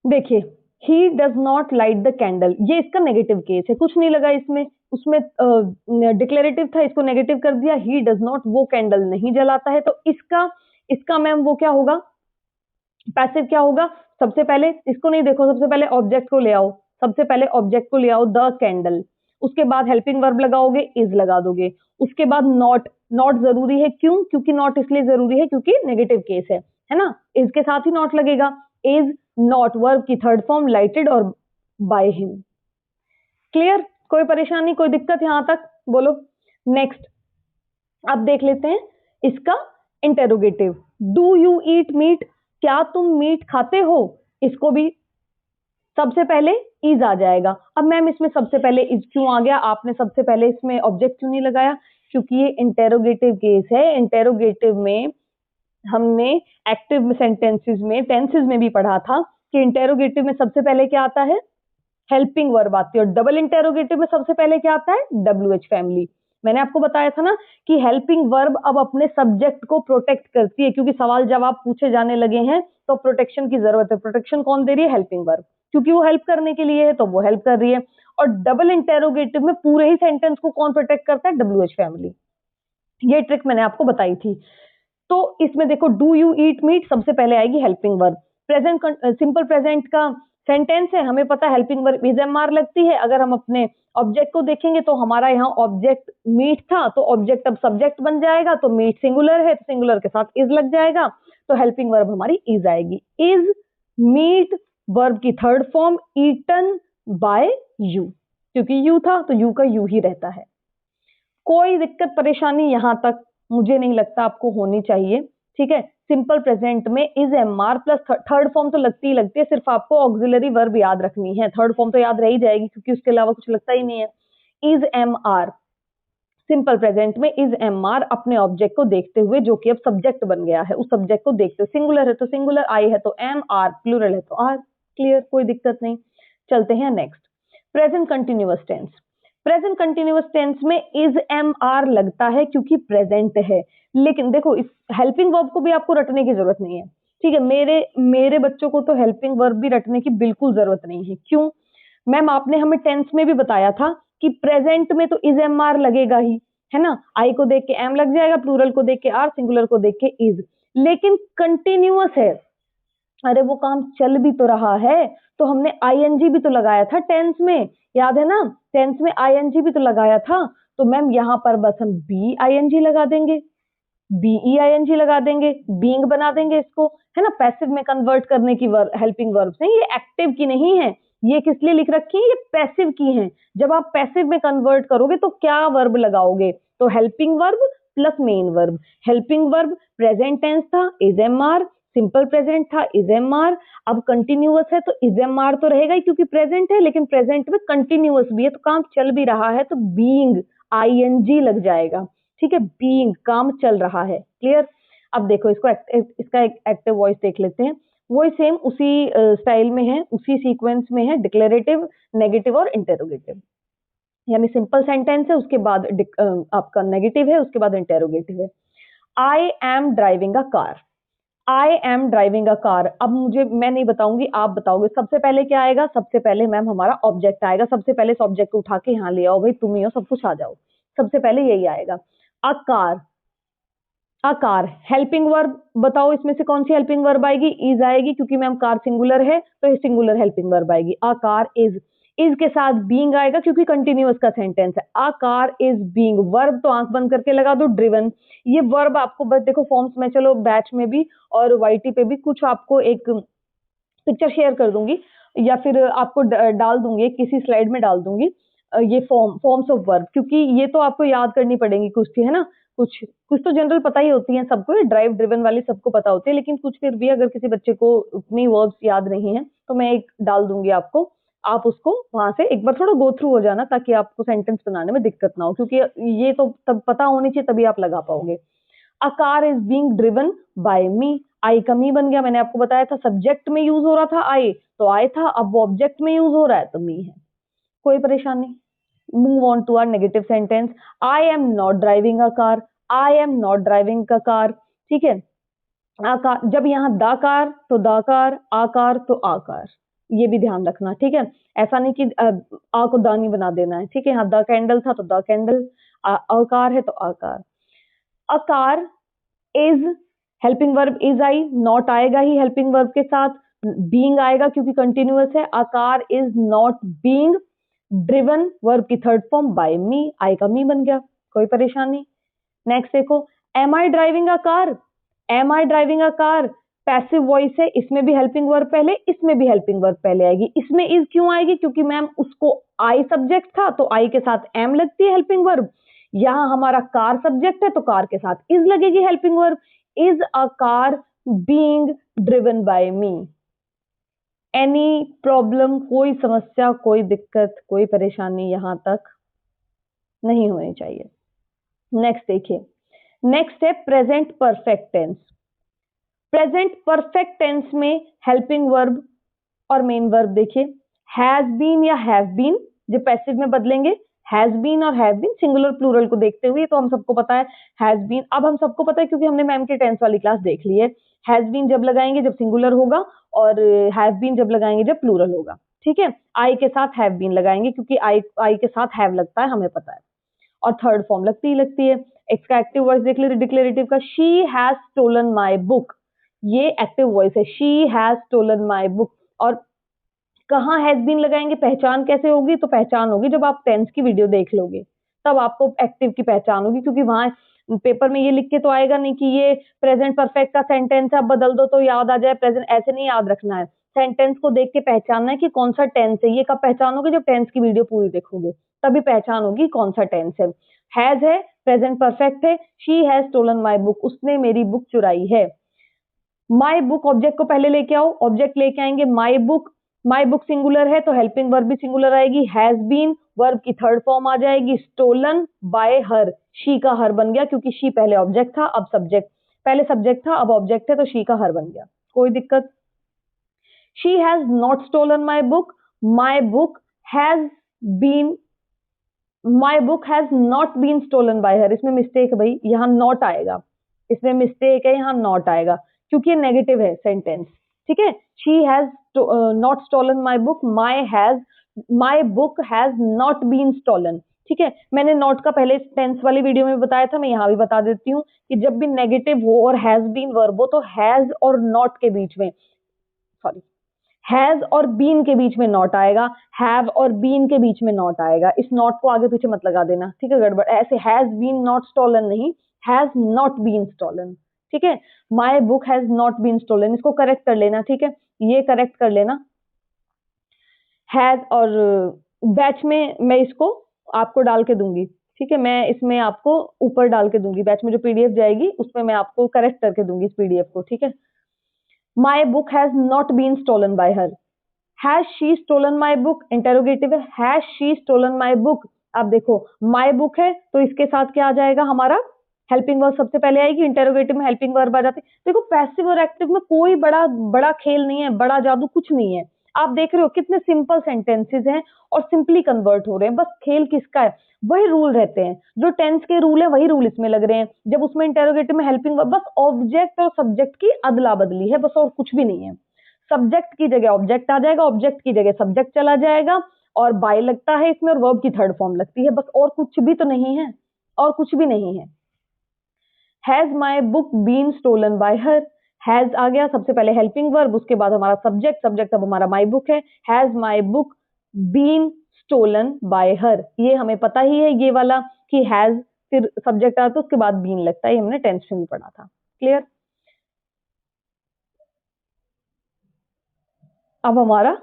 देखिए, he does not light the candle, ये इसका नेगेटिव केस है, कुछ नहीं लगा इसमें, उसमें डिक्लेरेटिव था, इसको नेगेटिव कर दिया। ही डज नॉट, वो कैंडल नहीं जलाता है, तो इसका इसका मैम वो क्या होगा, पैसिव क्या होगा। सबसे पहले इसको नहीं देखो, सबसे पहले ऑब्जेक्ट को ले आओ, सबसे पहले ऑब्जेक्ट को ले आओ, द कैंडल, उसके बाद हेल्पिंग वर्ब लगाओगे, इज लगा दोगे, उसके बाद नॉट, नॉट जरूरी है, क्यों, क्योंकि नॉट इसलिए जरूरी है क्योंकि नेगेटिव केस है ना, इज के साथ ही नॉट लगेगा। इज नॉट वर्ब की थर्ड फॉर्म, लाइटेड और बाय हिम। क्लियर, कोई परेशानी, कोई दिक्कत यहां तक, बोलो। नेक्स्ट अब देख लेते हैं इसका interrogative, do you eat meat, क्या तुम मीट खाते हो, इसको भी सबसे पहले इज आ जाएगा। अब मैम इसमें सबसे पहले इज क्यों आ गया, आपने सबसे पहले इसमें ऑब्जेक्ट क्यों नहीं लगाया, क्योंकि ये इंटेरोगेटिव केस है। इंटेरोगेटिव में हमने एक्टिव सेंटेंसेस में, टेंसेस में भी पढ़ा था कि इंटेरोगेटिव में सबसे पहले क्या आता है, हेल्पिंग वर्ब आती है, और डबल इंटेरोगेटिव में सबसे पहले क्या आता है, WH फैमिली। मैंने आपको बताया था ना कि हेल्पिंग वर्ब अब अपने सब्जेक्ट को प्रोटेक्ट करती है, क्योंकि सवाल जवाब पूछे जाने लगे हैं तो प्रोटेक्शन की जरूरत है। प्रोटेक्शन कौन दे रही है, हेल्पिंग वर्ब, क्योंकि वो हेल्प करने के लिए है तो वो हेल्प कर रही है। और डबल इंटेरोगेटिव में पूरे ही सेंटेंस को कौन प्रोटेक्ट करता है, WH फैमिली। ये ट्रिक मैंने आपको बताई थी। तो इसमें देखो, डू यू ईट मीट, सबसे पहले आएगी helping verb. Present, simple present का सेंटेंस है, हमें पता है हेल्पिंग वर्ब इज एमआर लगती है। अगर हम अपने ऑब्जेक्ट को देखेंगे तो हमारा यहाँ ऑब्जेक्ट मीट था, तो ऑब्जेक्ट अब सब्जेक्ट बन जाएगा, तो मीट सिंगुलर है तो सिंगुलर के साथ इज लग जाएगा, तो हेल्पिंग वर्ब हमारी इज आएगी। इज मीट वर्ब की third form, eaten by you, क्योंकि यू था तो यू का यू ही रहता है। कोई दिक्कत परेशानी यहां तक मुझे नहीं लगता आपको होनी चाहिए। ठीक है, सिंपल प्रेजेंट में is MR plus third form तो लगती ही लगती है, सिर्फ आपको ऑक्सिलरी वर्ब याद रखनी है, थर्ड फॉर्म तो याद रह ही जाएगी क्योंकि उसके अलावा कुछ लगता ही नहीं है। इज एमआर, सिंपल प्रेजेंट में इज एमआर अपने ऑब्जेक्ट को देखते हुए, जो कि अब सब्जेक्ट बन गया है, उस सब्जेक्ट को देखते हुए, सिंगुलर है तो सिंगुलर, आई है तो एम, आर प्लूरल है तो आर। क्लियर, कोई दिक्कत नहीं। चलते हैं next, present continuous tense. Present continuous tense में इज एम आर लगता है क्योंकि प्रेजेंट है, लेकिन देखो इस हेल्पिंग वर्ब को भी आपको रटने की जरूरत नहीं है। ठीक है, मेरे बच्चों को तो हेल्पिंग वर्ब भी रटने की बिल्कुल जरूरत नहीं है। क्यों, मैम आपने हमें टेंस में भी बताया था कि प्रेजेंट में तो इज एम आर लगेगा ही, है ना, आई को देख के एम लग जाएगा, प्लूरल को देख के आर, सिंगुलर को देख के इज। लेकिन कंटिन्यूअस है, अरे वो काम चल भी तो रहा है, तो हमने आईएनजी भी तो लगाया था टेंस में, याद है ना, टेंस में आईएनजी भी तो लगाया था। तो मैम यहाँ पर बस हम बी आईएनजी लगा देंगे, बीई आईएनजी लगा देंगे, बीइंग बना देंगे इसको, है ना, पैसिव में कन्वर्ट करने की हेल्पिंग वर्ब्स हैं, ये एक्टिव की नहीं है। ये किस लिए लिख रखी है, ये पैसिव की हैं। जब आप पैसिव में कन्वर्ट करोगे तो क्या वर्ब लगाओगे, तो helping verb plus main verb. Helping verb present tense था, is am are, simple present था, इज एम आर। अब कंटिन्यूअस है तो इज एम आर तो रहेगा ही क्योंकि प्रेजेंट है, लेकिन प्रेजेंट में कंटिन्यूअस भी है तो काम चल भी रहा है तो बीइंग आईएनजी लग जाएगा। ठीक है, बीइंग काम चल रहा है। क्लियर। अब देखो इसको इसका एक एक्टिव वॉइस देख लेते हैं। वही सेम उसी स्टाइल में है, उसी सीक्वेंस में है, डिक्लेरेटिव, नेगेटिव और इंटेरोगेटिव। यानी सिंपल सेंटेंस है, उसके बाद आपका नेगेटिव है, उसके बाद इंटेरोगेटिव है। I am driving a car. I am driving a car. अब मैं नहीं बताऊंगी, आप बताओगे। सबसे पहले क्या आएगा? सबसे पहले मैम हमारा ऑब्जेक्ट आएगा। सबसे पहले इस ऑब्जेक्ट को उठा के यहाँ ले आओ भाई, तुम ही हो, सब कुछ आ जाओ। सबसे पहले यही आएगा, a car. A car. Helping verb बताओ, इसमें से कौन सी हेल्पिंग वर्ब आएगी? इज आएगी, क्योंकि मैम कार सिंगुलर है तो ये सिंगुलर हेल्पिंग वर्ब आएगी। अ कार इज। इज के साथ बीइंग आएगा क्योंकि कंटिन्यूअस का सेंटेंस है। अ कार इज बीइंग। वर्ब तो आंख बंद करके लगा दो, ड्रिवन। ये वर्ब आपको बस देखो फॉर्म्स में, चलो बैच में भी और वाईटी पे भी कुछ आपको एक पिक्चर शेयर कर दूंगी या फिर आपको डाल दूंगी, किसी स्लाइड में डाल दूंगी ये फॉर्म्स ऑफ वर्ब, क्योंकि ये तो आपको याद करनी पड़ेगी कुछ थी, है ना। कुछ कुछ तो जनरल पता ही होती है सबको, ड्राइव ड्रिवन वाली सबको पता होती है, लेकिन कुछ फिर भी अगर किसी बच्चे को उतनी वर्ब्स याद नहीं है तो मैं एक डाल दूंगी आपको। आप उसको वहां से एक बार थोड़ा गो थ्रू हो जाना ताकि आपको सेंटेंस बनाने में दिक्कत ना हो, क्योंकि ये तो तब पता होनी चाहिए तभी आप लगा पाओगे। A car is being driven by me. I का मी बन गया, मैंने आपको बताया था सब्जेक्ट में यूज हो रहा था आई, तो आई था, अब वो ऑब्जेक्ट में यूज हो रहा है तो मी है। कोई परेशानी नहीं। Move on to our negative sentence. I am not driving a car. I am not driving a car. ठीक है। आकार, जब यहाँ द कार तो द कार, आकार तो आकार, ये भी ध्यान रखना। ठीक है, ऐसा नहीं कि आ को द नहीं बना देना है। ठीक है, यहाँ द कैंडल था तो द कैंडल, आकार है तो आकार। आकार is helping verb is I, not आएगा ही हेल्पिंग वर्ब के साथ, बीइंग आएगा क्योंकि कंटिन्यूअस है। A car is not being driven, verb की third form by me, I का मी बन गया, कोई परेशानी। नेक्स्ट देखो, am I driving a car. Am I driving a car passive voice है, इसमें भी हेल्पिंग वर्ब पहले, इसमें भी हेल्पिंग वर्ब पहले आएगी। इसमें इज क्यों आएगी? क्योंकि मैम उसको आई सब्जेक्ट था तो आई के साथ एम लगती है हेल्पिंग वर्ब। यहां हमारा कार सब्जेक्ट है तो कार के साथ इज लगेगी helping verb. Is a car being driven by me. Any problem, कोई समस्या, कोई दिक्कत, कोई परेशानी यहां तक नहीं होनी चाहिए। नेक्स्ट देखिए, नेक्स्ट है present perfect tense. Present perfect tense में हेल्पिंग वर्ब और मेन वर्ब देखिए, हैज बीन या हैव बीन, जो पैसिव में बदलेंगे हैज बीन और हैव बीन, सिंगुलर प्लूरल को देखते हुए तो हम सबको पता है हैज बीन। अब हम सबको पता है क्योंकि हमने मैम की टेंस वाली क्लास देख ली है, हैज बीन जब लगाएंगे जब सिंगुलर होगा और हैव बीन जब लगाएंगे जब प्लूरल होगा। ठीक है, आई के साथ हैव बीन लगाएंगे क्योंकि आई के साथ हैव लगता है, हमें पता है, और थर्ड फॉर्म लगती ही लगती है। इसका एक्टिव वॉइस देख लीजिए डिक्लेरेटिव का, she has stolen my book, ये एक्टिव वॉइस है, she has stolen my book. और कहाँ हैज बीन लगाएंगे, पहचान कैसे होगी? तो पहचान होगी जब आप टेंस की वीडियो देख लोगे, तब आपको एक्टिव की पहचान होगी, क्योंकि वहां पेपर में ये लिख के तो आएगा नहीं कि ये प्रेजेंट परफेक्ट का सेंटेंस है, अब बदल दो तो याद आ जाए प्रेजेंट, ऐसे नहीं याद रखना है। सेंटेंस को देख के पहचानना है कि कौन सा टेंस है। ये कब पहचानोगे? जब टेंस की वीडियो पूरी देखोगे, तभी पहचान होगी कौन सा टेंस है। हैज है, प्रेजेंट परफेक्ट है, she has stolen my book, उसने मेरी बुक चुराई है। माई बुक ऑब्जेक्ट को पहले लेके आओ, ऑब्जेक्ट लेके आएंगे माई बुक, माई बुक सिंगुलर है तो हेल्पिंग वर्ब भी सिंगुलर आएगी, हैज बीन वर्ब की थर्ड फॉर्म आ जाएगी, स्टोलन बाय हर, शी का हर बन गया क्योंकि शी पहले ऑब्जेक्ट था, अब सब्जेक्ट, पहले सब्जेक्ट था अब ऑब्जेक्ट है तो शी का हर बन गया, कोई दिक्कत। She has not stolen my book, my book has been, my book has not been stolen by her, इसमें मिस्टेक है भाई, यहाँ नॉट आएगा, इसमें मिस्टेक है, यहाँ नॉट आएगा क्योंकि ये नेगेटिव है सेंटेंस। ठीक है, she has not stolen my book, my book has not been stolen. ठीक है, मैंने नॉट का पहले टेंस वाली वीडियो में बताया था, मैं यहाँ भी बता देती हूँ कि जब भी नेगेटिव हो और हैज बीन वर्ब हो तो हैज और नॉट के बीच में, सॉरी, हैज और बीन के बीच में नॉट आएगा, हैव और बीन के बीच में नॉट आएगा, इस नॉट को आगे पीछे मत लगा देना। ठीक है, गड़बड़ ऐसे हैज बीन नॉट स्टोलन नहीं, हैज नॉट बीन स्टोलन। ठीक है, my book has not been stolen, इसको करेक्ट कर लेना। ठीक है, ये करेक्ट कर लेना हैज, और बैच में मैं इसको आपको डाल के दूंगी। ठीक है, मैं इसमें आपको ऊपर डाल के दूंगी, बैच में जो पीडीएफ जाएगी उसमें मैं आपको करेक्ट करके दूंगी इस पीडीएफ को, ठीक है। My book has not been stolen by her, has she stolen my book, interrogative है, has she stolen my book. अब देखो माई बुक है तो इसके साथ क्या आ जाएगा हमारा, हेल्पिंग वर्ब सबसे पहले आएगी, इंटेरोगेटिव में हेल्पिंग वर्ब आ जाती है। देखो पैसिव और एक्टिव में कोई बड़ा बड़ा खेल नहीं है, बड़ा जादू कुछ नहीं है। आप देख रहे हो कितने सिंपल सेंटेंसेस हैं और सिंपली कन्वर्ट हो रहे हैं, बस खेल किसका है, वही रूल रहते हैं, जो टेंस के रूल है वही रूल इसमें लग रहे हैं। जब उसमें इंटेरोगेटिव में हेल्पिंग वर्ब, बस ऑब्जेक्ट और सब्जेक्ट की अदला बदली है, बस और कुछ भी नहीं है। सब्जेक्ट की जगह ऑब्जेक्ट आ जाएगा, ऑब्जेक्ट की जगह सब्जेक्ट चला जाएगा, और बाय लगता है इसमें और वर्ब की थर्ड फॉर्म लगती है, बस और कुछ भी तो नहीं है, और कुछ भी नहीं है। Has my book been stolen by her, has आ गया सबसे पहले हेल्पिंग वर्ब, उसके बाद हमारा सब्जेक्ट, सब्जेक्ट अब हमारा माई बुक है। Has my book been stolen by her, ये हमें पता ही है ये वाला कि हैज फिर सब्जेक्ट आता है उसके बाद बीन लगता है, ये हमने टेंस में भी पढ़ा था। क्लियर। अब हमारा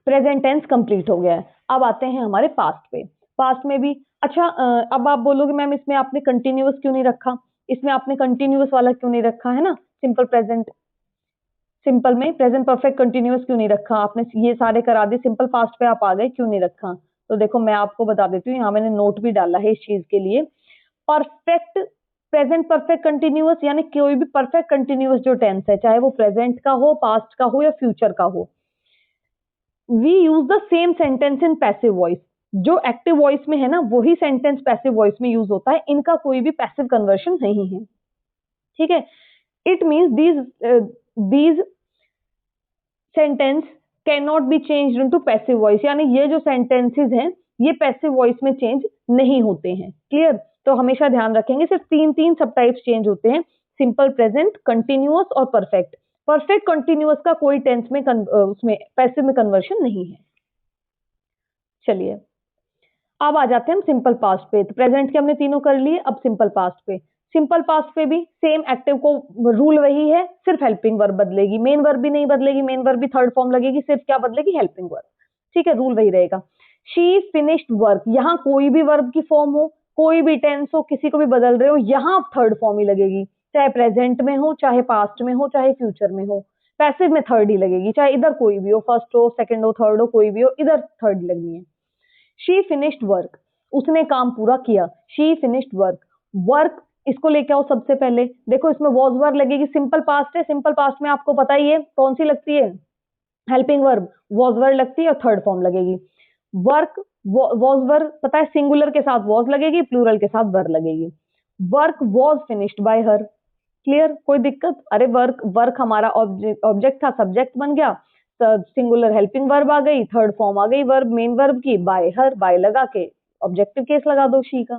प्रेजेंट टेंस कंप्लीट हो गया है। अब आते हैं हमारे पास्ट पे। पास्ट में भी अच्छा, अब आप बोलोगे मैम इसमें आपने कंटिन्यूअस क्यों नहीं रखा, इसमें आपने कंटिन्यूअस वाला क्यों नहीं रखा, है ना, सिंपल प्रेजेंट, सिंपल में प्रेजेंट परफेक्ट कंटिन्यूअस क्यों नहीं रखा आपने, ये सारे करा दिए, सिंपल पास्ट पे आप आ गए, क्यों नहीं रखा। तो देखो मैं आपको बता देती हूँ, यहाँ मैंने नोट भी डाला है इस चीज के लिए। परफेक्ट प्रेजेंट परफेक्ट कंटिन्यूअस यानी कोई भी परफेक्ट कंटिन्यूअस जो टेंस है, चाहे वो प्रेजेंट का हो, पास्ट का हो या फ्यूचर का हो, we use the same sentence in passive voice. जो एक्टिव वॉइस में है ना वही सेंटेंस पैसिव वॉइस में यूज होता है, इनका कोई भी पैसिव कन्वर्शन नहीं है, ठीक है। It means these sentence can not be change into passive voice, यानी ये जो सेंटेंसेस हैं ये पैसिव वॉइस में चेंज नहीं होते हैं। क्लियर। तो हमेशा ध्यान रखेंगे सिर्फ तीन तीन सब टाइप्स चेंज होते हैं, सिंपल, प्रेजेंट, कंटिन्यूअस और परफेक्ट। परफेक्ट कंटिन्यूअस का कोई टेंस में उसमें पैसिव में कन्वर्शन नहीं है। चलिए अब आ जाते हैं हम सिंपल पास्ट पे। तो प्रेजेंट के हमने तीनों कर लिए, अब सिंपल पास्ट पे। सिंपल पास्ट पे भी सेम एक्टिव को रूल वही है, सिर्फ हेल्पिंग वर्ब बदलेगी, मेन वर्ब भी नहीं बदलेगी, मेन वर्ब भी थर्ड फॉर्म लगेगी, सिर्फ क्या बदलेगी, हेल्पिंग वर्ब, ठीक है, रूल वही रहेगा। शी फिनिश्ड वर्क, यहाँ कोई भी वर्ब की फॉर्म हो, कोई भी टेंस हो, किसी को भी बदल रहे हो, यहाँ थर्ड फॉर्म ही लगेगी, चाहे प्रेजेंट में हो, चाहे पास्ट में हो, चाहे फ्यूचर में हो। पैसिव में थर्ड ही लगेगी, चाहे इधर कोई भी हो, फर्स्ट हो, सेकंड हो, थर्ड हो, कोई भी हो, इधर थर्ड लगनी है। शी फिनिश्ड वर्क, उसने काम पूरा किया, शी फिनिश्ड वर्क। वर्क इसको लेके आओ सबसे पहले, देखो इसमें वॉज वर्ब लगेगी, सिंपल पास्ट है, सिंपल पास्ट में आपको पता ही है कौन सी लगती है, हेल्पिंग वर्ब, वॉज वर्ब लगती है और थर्ड फॉर्म लगेगी। वर्क वॉज वर्ब पता है, सिंगुलर के साथ वॉज लगेगी, प्लूरल के साथ वर्ब लगेगी। Work was finished by her. Clear, कोई दिक्कत। अरे वर्क, वर्क हमारा ऑब्जेक्ट था, सब्जेक्ट बन गया, सिंगुलर हेल्पिंग वर्ब आ गई, थर्ड फॉर्म आ गई वर्ब मेन वर्ब की, बाय हर, बाय लगा के ऑब्जेक्टिव केस लगा दो शी का।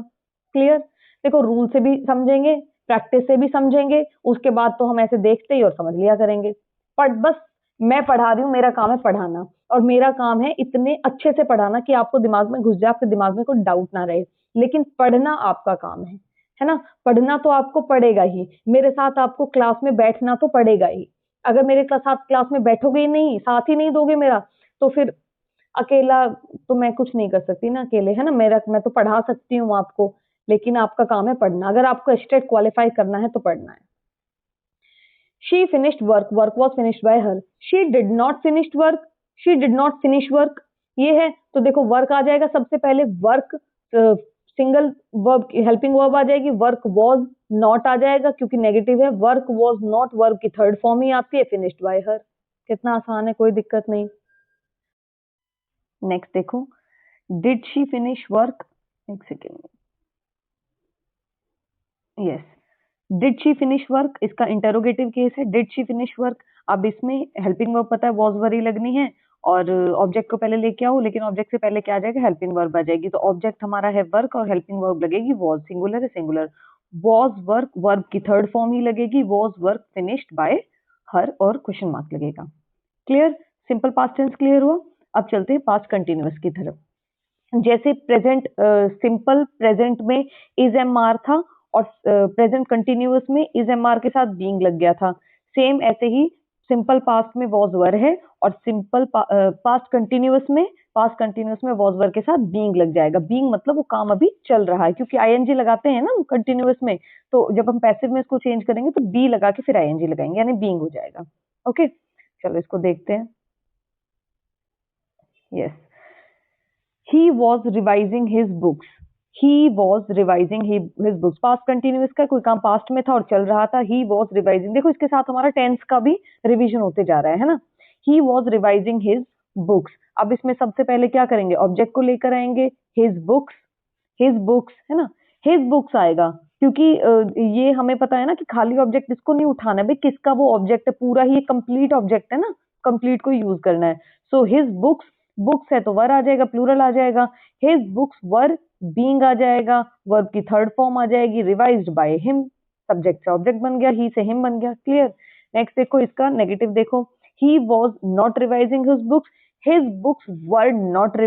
क्लियर। देखो रूल से भी समझेंगे, प्रैक्टिस से भी समझेंगे, उसके बाद तो हम ऐसे देखते ही और समझ लिया करेंगे। पर बस मैं पढ़ा रही हूँ, मेरा काम है पढ़ाना, और मेरा काम है इतने अच्छे से पढ़ाना कि आपको दिमाग में घुस जाए, आपके दिमाग में कोई डाउट ना रहे। लेकिन पढ़ना आपका काम है ना, पढ़ना तो आपको पड़ेगा ही, मेरे साथ आपको क्लास में बैठना तो पड़ेगा ही। अगर मेरे साथ क्लास में बैठोगे ही नहीं, साथ ही नहीं दोगे मेरा, तो फिर अकेला तो मैं कुछ नहीं कर सकती ना अकेले, है ना। मैं तो पढ़ा सकती हूँ आपको, लेकिन आपका काम है पढ़ना। अगर आपको स्टेट क्वालिफाई करना है तो पढ़ना है। She finished work, work was finished by her. She did not finished work, she did not finish work, ये है तो देखो वर्क आ जाएगा सबसे पहले, work single verb, helping verb आ जाएगी, वर्क वॉज नॉट आ जाएगा क्योंकि नेगेटिव है, वर्क वॉज नॉट वर्ब की थर्ड फॉर्म ही आती है, फिनिश्ड बाय हर। कितना आसान है, कोई दिक्कत नहीं। नेक्स्ट देखो, डिड शी फिनिश वर्क, एक second, yes, did she finish work, इसका इंटेरोगेटिव केस है, डिड शी फिनिश वर्क। अब इसमें हेल्पिंग वर्ब पता है वॉज वरी लगनी है, और ऑब्जेक्ट को पहले लेके आओ, लेकिन ऑब्जेक्ट से पहले क्या आ जाएगा, हेल्पिंग वर्ब आ जाएगी। तो ऑब्जेक्ट हमारा है वर्क और हेल्पिंग वर्ब लगेगी वॉज, सिंगुलर है, सिंगुलर, वॉज वर्क, वर्ब की थर्ड फॉर्म ही लगेगी, was work finished by her, और क्वेश्चन मार्क लगेगा। Clear, simple past tense clear हुआ। अब चलते हैं पास्ट कंटिन्यूअस की तरफ। जैसे प्रेजेंट सिंपल प्रेजेंट में इज एम आर था, और प्रेजेंट कंटिन्यूअस में इज एम आर के साथ बीइंग लग गया था, सेम ऐसे ही सिंपल पास्ट में वॉज वर है और सिंपल पास्ट कंटिन्यूअस में वॉज वर के साथ बीइंग लग जाएगा। बीइंग मतलब वो काम अभी चल रहा है, क्योंकि आईएनजी लगाते हैं ना कंटिन्यूअस में, तो जब हम पैसिव में इसको चेंज करेंगे तो बी लगा के फिर आईएनजी लगाएंगे, यानी बीइंग हो जाएगा। ओके, चलो इसको देखते हैं। Yes, he was revising his books. He was revising his books, past continuous का, कोई काम पास्ट में था और चल रहा था। ही वॉज रिवाइजिंग, देखो इसके साथ हमारा टेंस का भी रिवीजन होते जा रहा है ना। He was revising his books. अब इसमें सबसे पहले क्या करेंगे, ऑब्जेक्ट को लेकर आएंगे, हिज बुक्स है ना, हिज बुक्स आएगा, क्योंकि ये हमें पता है ना कि खाली ऑब्जेक्ट इसको नहीं उठाना है भाई, किसका वो ऑब्जेक्ट है, पूरा ही कंप्लीट ऑब्जेक्ट है ना, कंप्लीट को यूज करना है। सो हिज बुक्स है तो वर आ जाएगा, प्लूरल आ जाएगा। हिज बुक्स वर बीइंग आ जाएगा, वर्ब की थर्ड फॉर्म आ जाएगी, रिवाइज्ड बाय हिम, सब्जेक्ट से ऑब्जेक्ट बन गया, ही से हिम बन गया। क्लियर। नेक्स्ट देखो इसका नेगेटिव देखो, he was not revising his books were not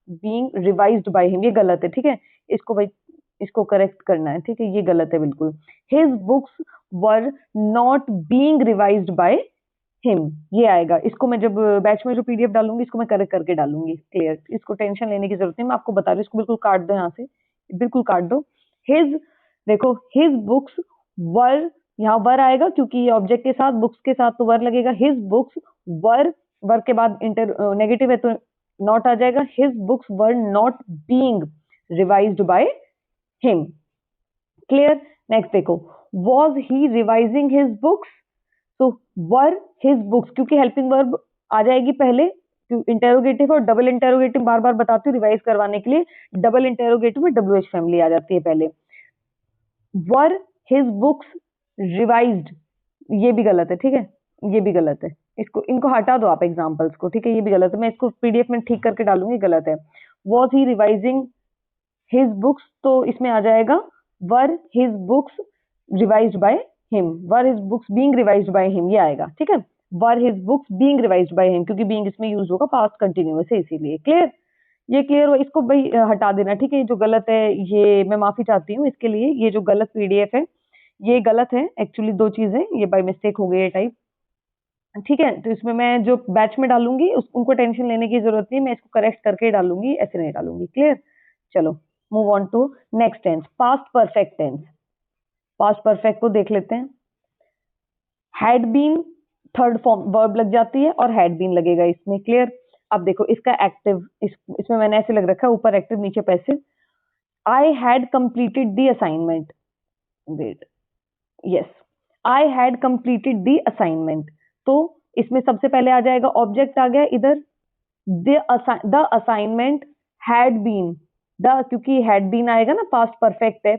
being revised by him, ये गलत है, ठीक है, इसको भाई इसको करेक्ट करना है, ठीक है, ये गलत है बिल्कुल। His books were not being revised by him, ये आएगा। इसको मैं जब बैच में जो पीडीएफ डालूंगी इसको मैं करेक्ट करके डालूंगी। क्लियर, इसको टेंशन लेने की जरूरत नहीं, मैं आपको बता रही हूँ, इसको बिल्कुल काट दो, यहाँ से बिल्कुल काट दो। हिज, देखो हिज बुक्स वर, यहाँ वर आएगा क्योंकि ये ऑब्जेक्ट के साथ, बुक्स के साथ तो वर लगेगा। हिज बुक्स वर के बाद नेगेटिव है तो नॉट आ जाएगा। His books were not being revised by him. Clear. Next देखो, was he revising his books, तो वर हिज बुक्स, क्योंकि हेल्पिंग वर्ब आ जाएगी पहले, इंटेरोगेटिव और डबल इंटेरोगेटिव बार बार बताती हूँ रिवाइज करवाने के लिए, डबल इंटेरोगेटिव में WH फैमिली आ जाती है पहले। वर हिज बुक्स रिवाइज्ड, ये भी गलत है, ठीक है, ये भी गलत है, इनको हटा दो आप एग्जाम्पल्स को, ठीक है, ये भी गलत है, मैं इसको पीडीएफ में ठीक करके डालूंगी, गलत है। Was he revising his books, तो इसमें आ जाएगा वर his books revised by him, were his books being revised by him, ये आएगा, ठीक है, वर his books being revised by him, क्योंकि बीइंग इसमें यूज होगा, पास्ट कंटिन्यूअस है इसीलिए। क्लियर, ये क्लियर हो, इसको भाई हटा देना, ठीक है, जो गलत है ये मैं माफी चाहती हूँ इसके लिए, ये जो गलत पीडीएफ है ये गलत है, एक्चुअली दो चीजें ये बाय मिस्टेक हो गई है टाइप, ठीक है, तो इसमें मैं जो बैच में डालूंगी उनको टेंशन लेने की जरूरत नहीं, मैं इसको करेक्ट करके डालूंगी, ऐसे नहीं डालूंगी। क्लियर, चलो move on to next tense, past perfect tense. Past perfect को देख लेते हैं। Had been third form verb लग जाती है और हैड बीन लगेगा इसमें। क्लियर। अब देखो इसका एक्टिव, इसमें मैंने ऐसे लग रखा है, ऊपर एक्टिव नीचे passive. I had completed the assignment, wait, yes, I had completed the assignment, तो इसमें सबसे पहले आ जाएगा, ऑब्जेक्ट आ गया इधर, the assignment had been, the क्योंकि हैड बीन आएगा ना, पास्ट परफेक्ट है,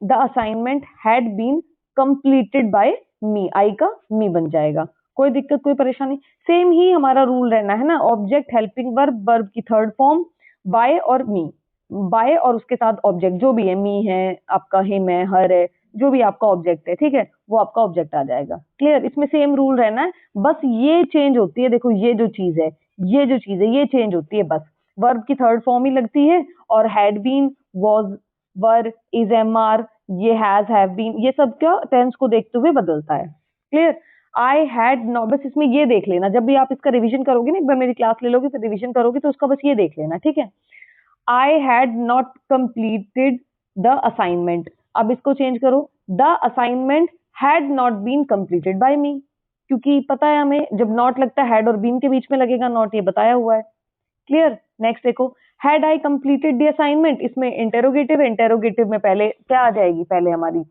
the assignment had been completed by me, I का मी बन जाएगा, कोई दिक्कत कोई परेशानी, सेम ही हमारा रूल रहना है ना, ऑब्जेक्ट हेल्पिंग वर्ब, वर्ब की थर्ड फॉर्म, बाय और मी, बाय और उसके साथ ऑब्जेक्ट जो भी है, मी है आपका, हिम है, हर है, जो भी आपका ऑब्जेक्ट है, ठीक है, वो आपका ऑब्जेक्ट आ जाएगा। क्लियर, इसमें सेम रूल रहना है, बस ये चेंज होती है, देखो ये जो चीज है, ये चेंज होती है, बस वर्ब की थर्ड फॉर्म ही लगती है, और had been, was, were, is, am are, ये हैज, हैव बीन, ये सब क्या टेंस को देखते हुए बदलता है। क्लियर। आई हैड नॉट, बस इसमें ये देख लेना, जब भी आप इसका रिवीजन करोगे ना, एक बार मेरी क्लास ले लोगे फिर रिवीजन करोगे तो उसका बस ये देख लेना, ठीक है। I had not completed the assignment, अब इसको चेंज करो, the assignment had not been completed by me, क्योंकि पता है हमें जब नॉट लगता है हैड और बीन के बीच में लगेगा नॉट, ये बताया हुआ है। क्लियर। नेक्स्ट देखो, had I completed the assignment, इसमें इंटेरोगेटिव है, इंटेरोगेटिव में पहले क्या आ जाएगी, पहले हमारी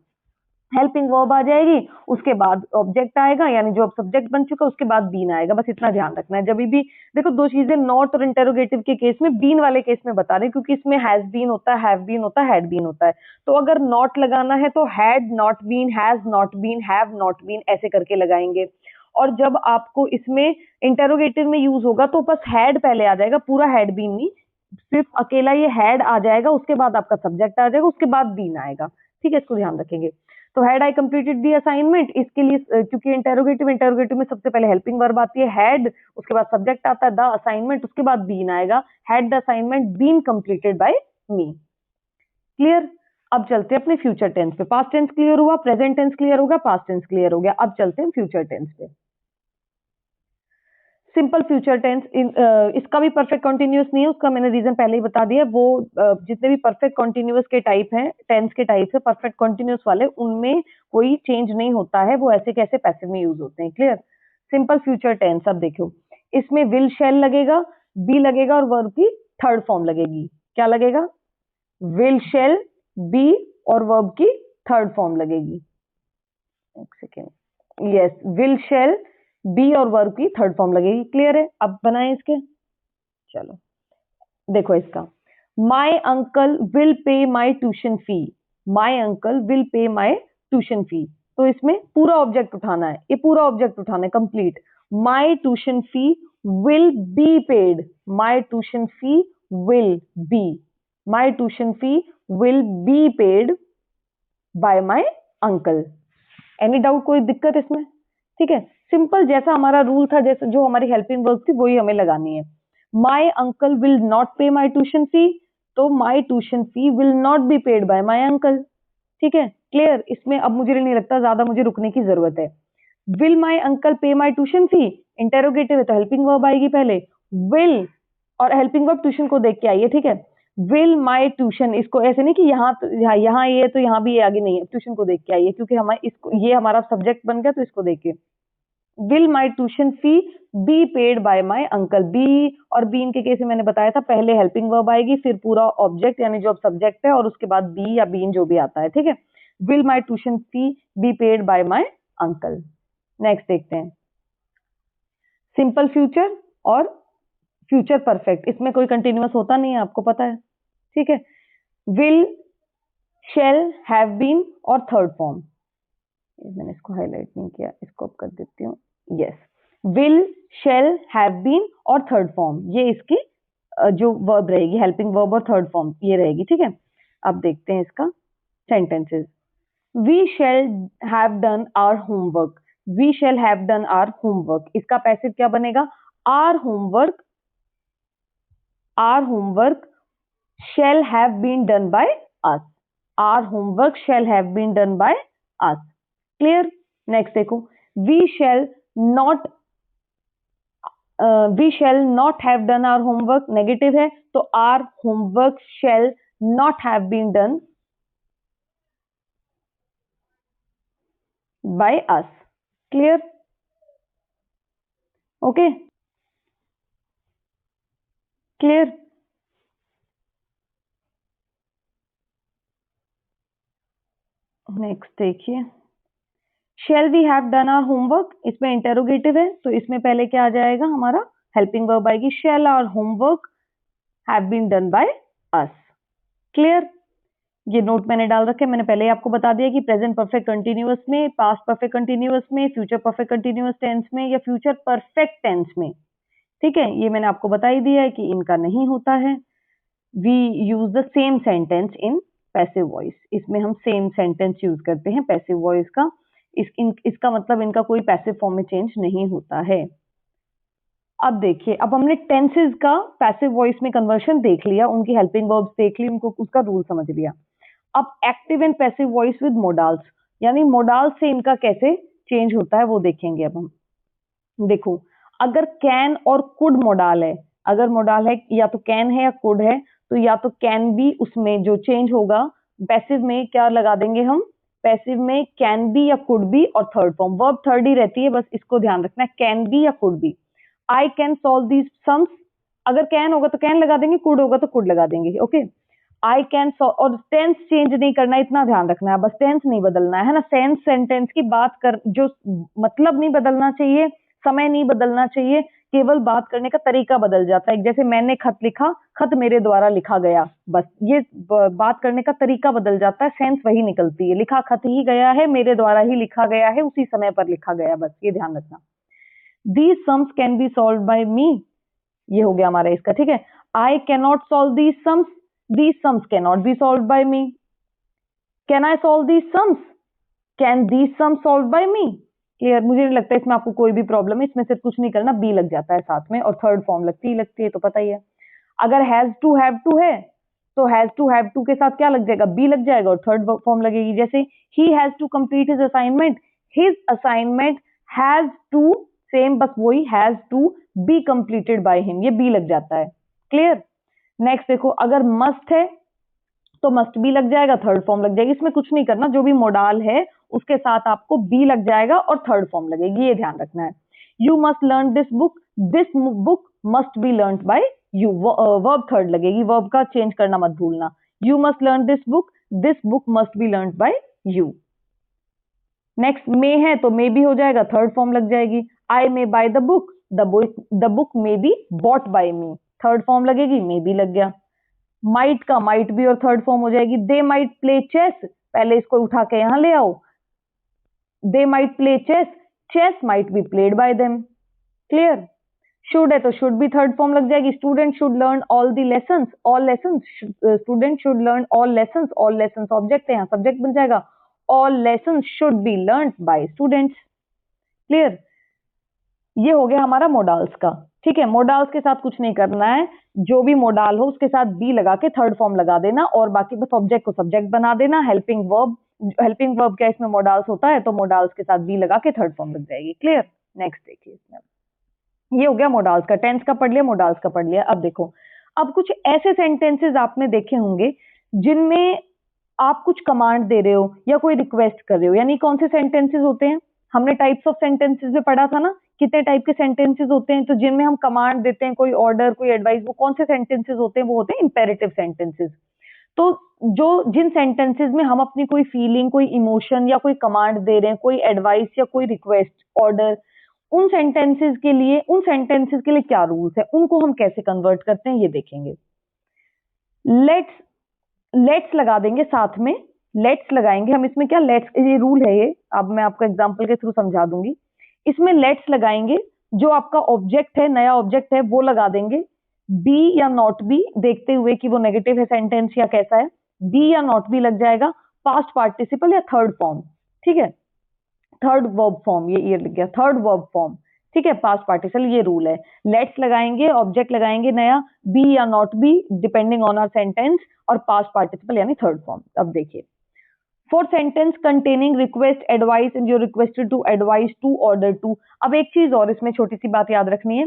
हेल्पिंग वर्ब आ जाएगी, उसके बाद ऑब्जेक्ट आएगा, यानी जो अब सब्जेक्ट बन चुका उसके बाद बीन आएगा, बस इतना ध्यान रखना है। जब भी देखो दो चीजें नॉट और इंटेरोगेटिव के केस में, बीन वाले केस में बता रहे हैं, क्योंकि इसमें हैज बीन होता है, हैव बीन होता है, हैड बीन होता है, तो अगर नॉट लगाना है तो had not been, has not been, have not been, ऐसे करके लगाएंगे। और जब आपको इसमें इंटेरोगेटिव में यूज होगा तो बस हैड पहले आ जाएगा, पूरा हैड बीन नहीं, सिर्फ अकेला ये हैड आ जाएगा, उसके बाद आपका सब्जेक्ट आ जाएगा, उसके बाद बीन आएगा, ठीक है, इसको ध्यान रखेंगे। तो had I completed the assignment, इसके लिए क्योंकि इंटेरोगेटिव में सबसे पहले हेल्पिंग वर्ब आती है हैड, उसके बाद सब्जेक्ट आता है द असाइनमेंट, उसके बाद बीन आएगा, had the assignment been completed by me. Clear. अब चलते हैं अपने फ्यूचर टेंस पे। पास्ट टेंस क्लियर हुआ, प्रेजेंट टेंस क्लियर हो गया, पास्ट टेंस क्लियर हो गया। अब चलते हैं फ्यूचर टेंस पे। सिंपल फ्यूचर टेंस इसका भी परफेक्ट कॉन्टिन्यूअस नहीं है, उसका मैंने रीजन पहले ही बता दिया। वो जितने भी परफेक्ट कॉन्टिन्यूअस के टाइप हैं, टेंस के टाइप है परफेक्ट कॉन्टिन्यूअस वाले, उनमें कोई चेंज नहीं होता है, वो ऐसे कैसे पैसिव में यूज होते हैं। क्लियर। सिंपल फ्यूचर टेंस, अब देखो इसमें विल शेल लगेगा, बी लगेगा और वर्ब की थर्ड फॉर्म लगेगी। क्या लगेगा? विल शेल बी और वर्ब की थर्ड फॉर्म लगेगी। एक second, yes, will shall be और वर्ब की थर्ड फॉर्म लगेगी। क्लियर है? अब बनाए इसके। चलो देखो इसका, my uncle will pay my tuition fee. My uncle will pay my tuition फी, तो इसमें पूरा ऑब्जेक्ट उठाना है, ये पूरा ऑब्जेक्ट उठाना है complete. My tuition fee will be paid, my tuition fee will be, my tuition fee will be paid by my uncle. Any doubt, कोई दिक्कत इसमें? ठीक है, सिंपल जैसा हमारा रूल था, जैसे जो हमारी हेल्पिंग वर्ब थी वही हमें लगानी है। माई अंकल विल नॉट पे माई ट्यूशन फी, तो माई tuition fee will not be paid by my uncle. ठीक है, क्लियर। इसमें अब मुझे नहीं लगता ज्यादा मुझे रुकने की जरूरत है। विल माई अंकल पे माई ट्यूशन फी, इंटेरोगेटिव है तो हेल्पिंग वर्ब आएगी पहले। विल और हेल्पिंग वर्ब ट्यूशन को देख के आइए। ठीक है, विल माई ट्यूशन, इसको ऐसे नहीं कि यहाँ ये है तो यहाँ भी ये आगे नहीं है, ट्यूशन को देख के आइए, क्योंकि हमारे इसको ये हमारा सब्जेक्ट बन गया, तो इसको देखिए। Will my tuition fee be paid by my uncle. Be और बीन के केस में मैंने बताया था, पहले हेल्पिंग वर्ब आएगी, फिर पूरा ऑब्जेक्ट यानी जो सब्जेक्ट है, और उसके बाद बी या बीन जो भी आता है। ठीक है, will my tuition fee be paid by my uncle. Next देखते हैं, सिंपल फ्यूचर और फ्यूचर परफेक्ट। इसमें कोई कंटिन्यूअस होता नहीं है, आपको पता है। ठीक है, विल शेल हैव बीन और थर्ड फॉर्म, मैंने इसको हाईलाइट नहीं किया, इसको अब कर देती हूँ। Yes, will shall have been और थर्ड फॉर्म, ये इसकी जो वर्ब रहेगी, हेल्पिंग वर्ब और थर्ड फॉर्म ये रहेगी। ठीक है, अब देखते हैं इसका sentences. We shall have done our homework, we shall have done our homework, इसका पैसिव क्या बनेगा? Our homework, our homework shall have been done by us, our homework shall have been done by us. Clear? Next देखो, we shall not have done our homework, negative है, तो our homework shall not have been done by us. Clear? Okay? Clear? Next देखिए, shall we have done our homework, इसमें इंटेरोगेटिव है, तो इसमें पहले क्या आ जाएगा? हमारा हेल्पिंग वर्ब आएगी, shall our homework have been done by us. Clear? ये नोट मैंने डाल रखे, मैंने पहले ही आपको बता दिया कि प्रेजेंट परफेक्ट कंटिन्यूअस में, पास्ट परफेक्ट कंटिन्यूअस में, फ्यूचर परफेक्ट कंटिन्यूअस टेंस में या फ्यूचर परफेक्ट टेंस में। ठीक है, ये मैंने आपको बता ही दिया है कि इनका नहीं होता है। We use the same sentence in passive voice, इसमें हम सेम सेंटेंस यूज करते हैं पैसिव वॉइस का। इसका मतलब इनका कोई पैसिव फॉर्म में चेंज नहीं होता है। अब देखिए, अब हमने टेंसेस का पैसिव वॉइस में कन्वर्शन देख लिया, उनकी हेल्पिंग वर्ब्स देख ली, उनको उसका रूल समझ लिया। अब active and passive voice with modals, यानी मोडाल्स से इनका कैसे चेंज होता है वो देखेंगे अब हम। देखो, अगर कैन और कुड मोडाल है, अगर मोडाल है या तो कैन है या कुड है, तो या तो कैन बी, उसमें जो चेंज होगा पैसिव में क्या लगा देंगे हम? पैसिव में कैन बी या कुड बी और थर्ड फॉर्म, वर्ब थर्ड ही रहती है, बस इसको ध्यान रखना है, कैन बी या could be. I can solve these sums, अगर कैन होगा तो कैन लगा देंगे, कुड होगा तो कुड लगा देंगे। ओके, आई कैन, और टेंस चेंज नहीं करना, इतना ध्यान रखना है, बस टेंस नहीं बदलना है ना। सेंस सेंटेंस की बात कर, जो मतलब नहीं बदलना चाहिए, समय नहीं बदलना चाहिए, केवल बात करने का तरीका बदल जाता है। जैसे मैंने खत लिखा, खत मेरे द्वारा लिखा गया, बस ये बात करने का तरीका बदल जाता है, सेंस वही निकलती है। लिखा खत ही गया है, मेरे द्वारा ही लिखा गया है, उसी समय पर लिखा गया, बस ये ध्यान रखना। These sums can be solved by me, ये हो गया हमारा इसका। ठीक है, I cannot solve these sums cannot be solved by me. Can I solve these sums? Can these sums solved by me? Clear? मुझे नहीं लगता इसमें आपको कोई भी प्रॉब्लम है, इसमें सिर्फ कुछ नहीं करना, बी लग जाता है साथ में, और थर्ड फॉर्म लगती है, तो पता ही है। अगर हैज टू हैव टू है तो हैज टू, हैव टू के साथ क्या लग जाएगा, बी लग जाएगा और थर्ड फॉर्म लगेगी। जैसे ही has to complete his assignment, his assignment has to, same बस वही has to be completed by him, ये बी लग जाता है। क्लियर। नेक्स्ट देखो, अगर मस्ट है तो मस्ट बी लग जाएगा, थर्ड फॉर्म लग जाएगी। इसमें कुछ नहीं करना, जो भी मोडाल है उसके साथ आपको बी लग जाएगा और थर्ड फॉर्म लगेगी, ये ध्यान रखना है। You must learn this book must be learn by you, verb third लगेगी, वर्ब का चेंज करना मत भूलना। You must learn this book must be learn by you. Next may है तो मे भी हो जाएगा, थर्ड फॉर्म लग जाएगी। I may buy the book, the book may be bought by me, third form लगेगी, मे बी लग गया। माइट का माइट भी और थर्ड फॉर्म हो जाएगी। दे माइट प्ले चेस, पहले इसको उठा के यहां ले आओ, they might play chess, chess might be played by them. Clear. Should है तो शुड भी थर्ड फॉर्म लग जाएगी। Student should learn all the lessons, all lessons, student should learn all lessons, all lessons object है, यहाँ सब्जेक्ट बन जाएगा। All lessons should be learn by students. Clear. ये हो गया हमारा मोडाल्स का। ठीक है, मोडाल्स के साथ कुछ नहीं करना है, जो भी मोडाल हो उसके साथ बी लगा के थर्ड फॉर्म लगा देना और बाकी बस ऑब्जेक्ट को सब्जेक्ट बना देना। हेल्पिंग वर्ब क्या इसमें मोडाल्स होता है, तो मोडाल्स के साथ बी लगा के थर्ड फॉर्म लग जाएगी। क्लियर। नेक्स्ट देखिए, इसमें ये हो गया मोडाल्स का, टेंस का पढ़ लिया, मोडाल्स का पढ़ लिया। अब देखो, अब कुछ ऐसे सेंटेंसेस आपने देखे होंगे जिनमें आप कुछ कमांड दे रहे हो या कोई रिक्वेस्ट कर रहे हो, यानी कौन से सेंटेंसेस होते हैं, हमने टाइप्स ऑफ सेंटेंसेस में पढ़ा था ना, कितने टाइप के सेंटेंसेस होते हैं, तो जिनमें हम कमांड देते हैं, कोई ऑर्डर, कोई एडवाइस, वो कौन से सेंटेंसेस होते हैं, वो होते हैं इंपेरेटिव सेंटेंसेस। तो जो जिन सेंटेंसेस में हम अपनी कोई फीलिंग, कोई इमोशन या कोई कमांड दे रहे हैं, कोई एडवाइस या कोई रिक्वेस्ट, ऑर्डर, उन सेंटेंसेस के लिए क्या रूल्स है, उनको हम कैसे कन्वर्ट करते हैं ये देखेंगे। लेट्स लगा देंगे साथ में, लेट्स लगाएंगे हम इसमें, क्या लेट्स, ये रूल है ये, अब मैं आपको एग्जांपल के थ्रू समझा दूंगी। इसमें लेट्स लगाएंगे, जो आपका ऑब्जेक्ट है, नया ऑब्जेक्ट है, वो लगा देंगे। बी या नॉट बी देखते हुए कि वो नेगेटिव है सेंटेंस या कैसा है, बी या नॉट बी लग जाएगा। पास्ट पार्टिसिपल या थर्ड फॉर्म, ठीक है, थर्ड वर्ब फॉर्म, ये लग गया थर्ड वर्ब फॉर्म, ठीक है, पास्ट पार्टिसिपल, ये रूल है। लेट्स लगाएंगे, ऑब्जेक्ट लगाएंगे नया, बी या not be depending on our sentence, और पास्ट पार्टिसिपल यानी थर्ड फॉर्म। अब देखिए, for sentence containing request, advice and you requested to advise to, order to. अब एक चीज और इसमें छोटी सी बात याद रखनी है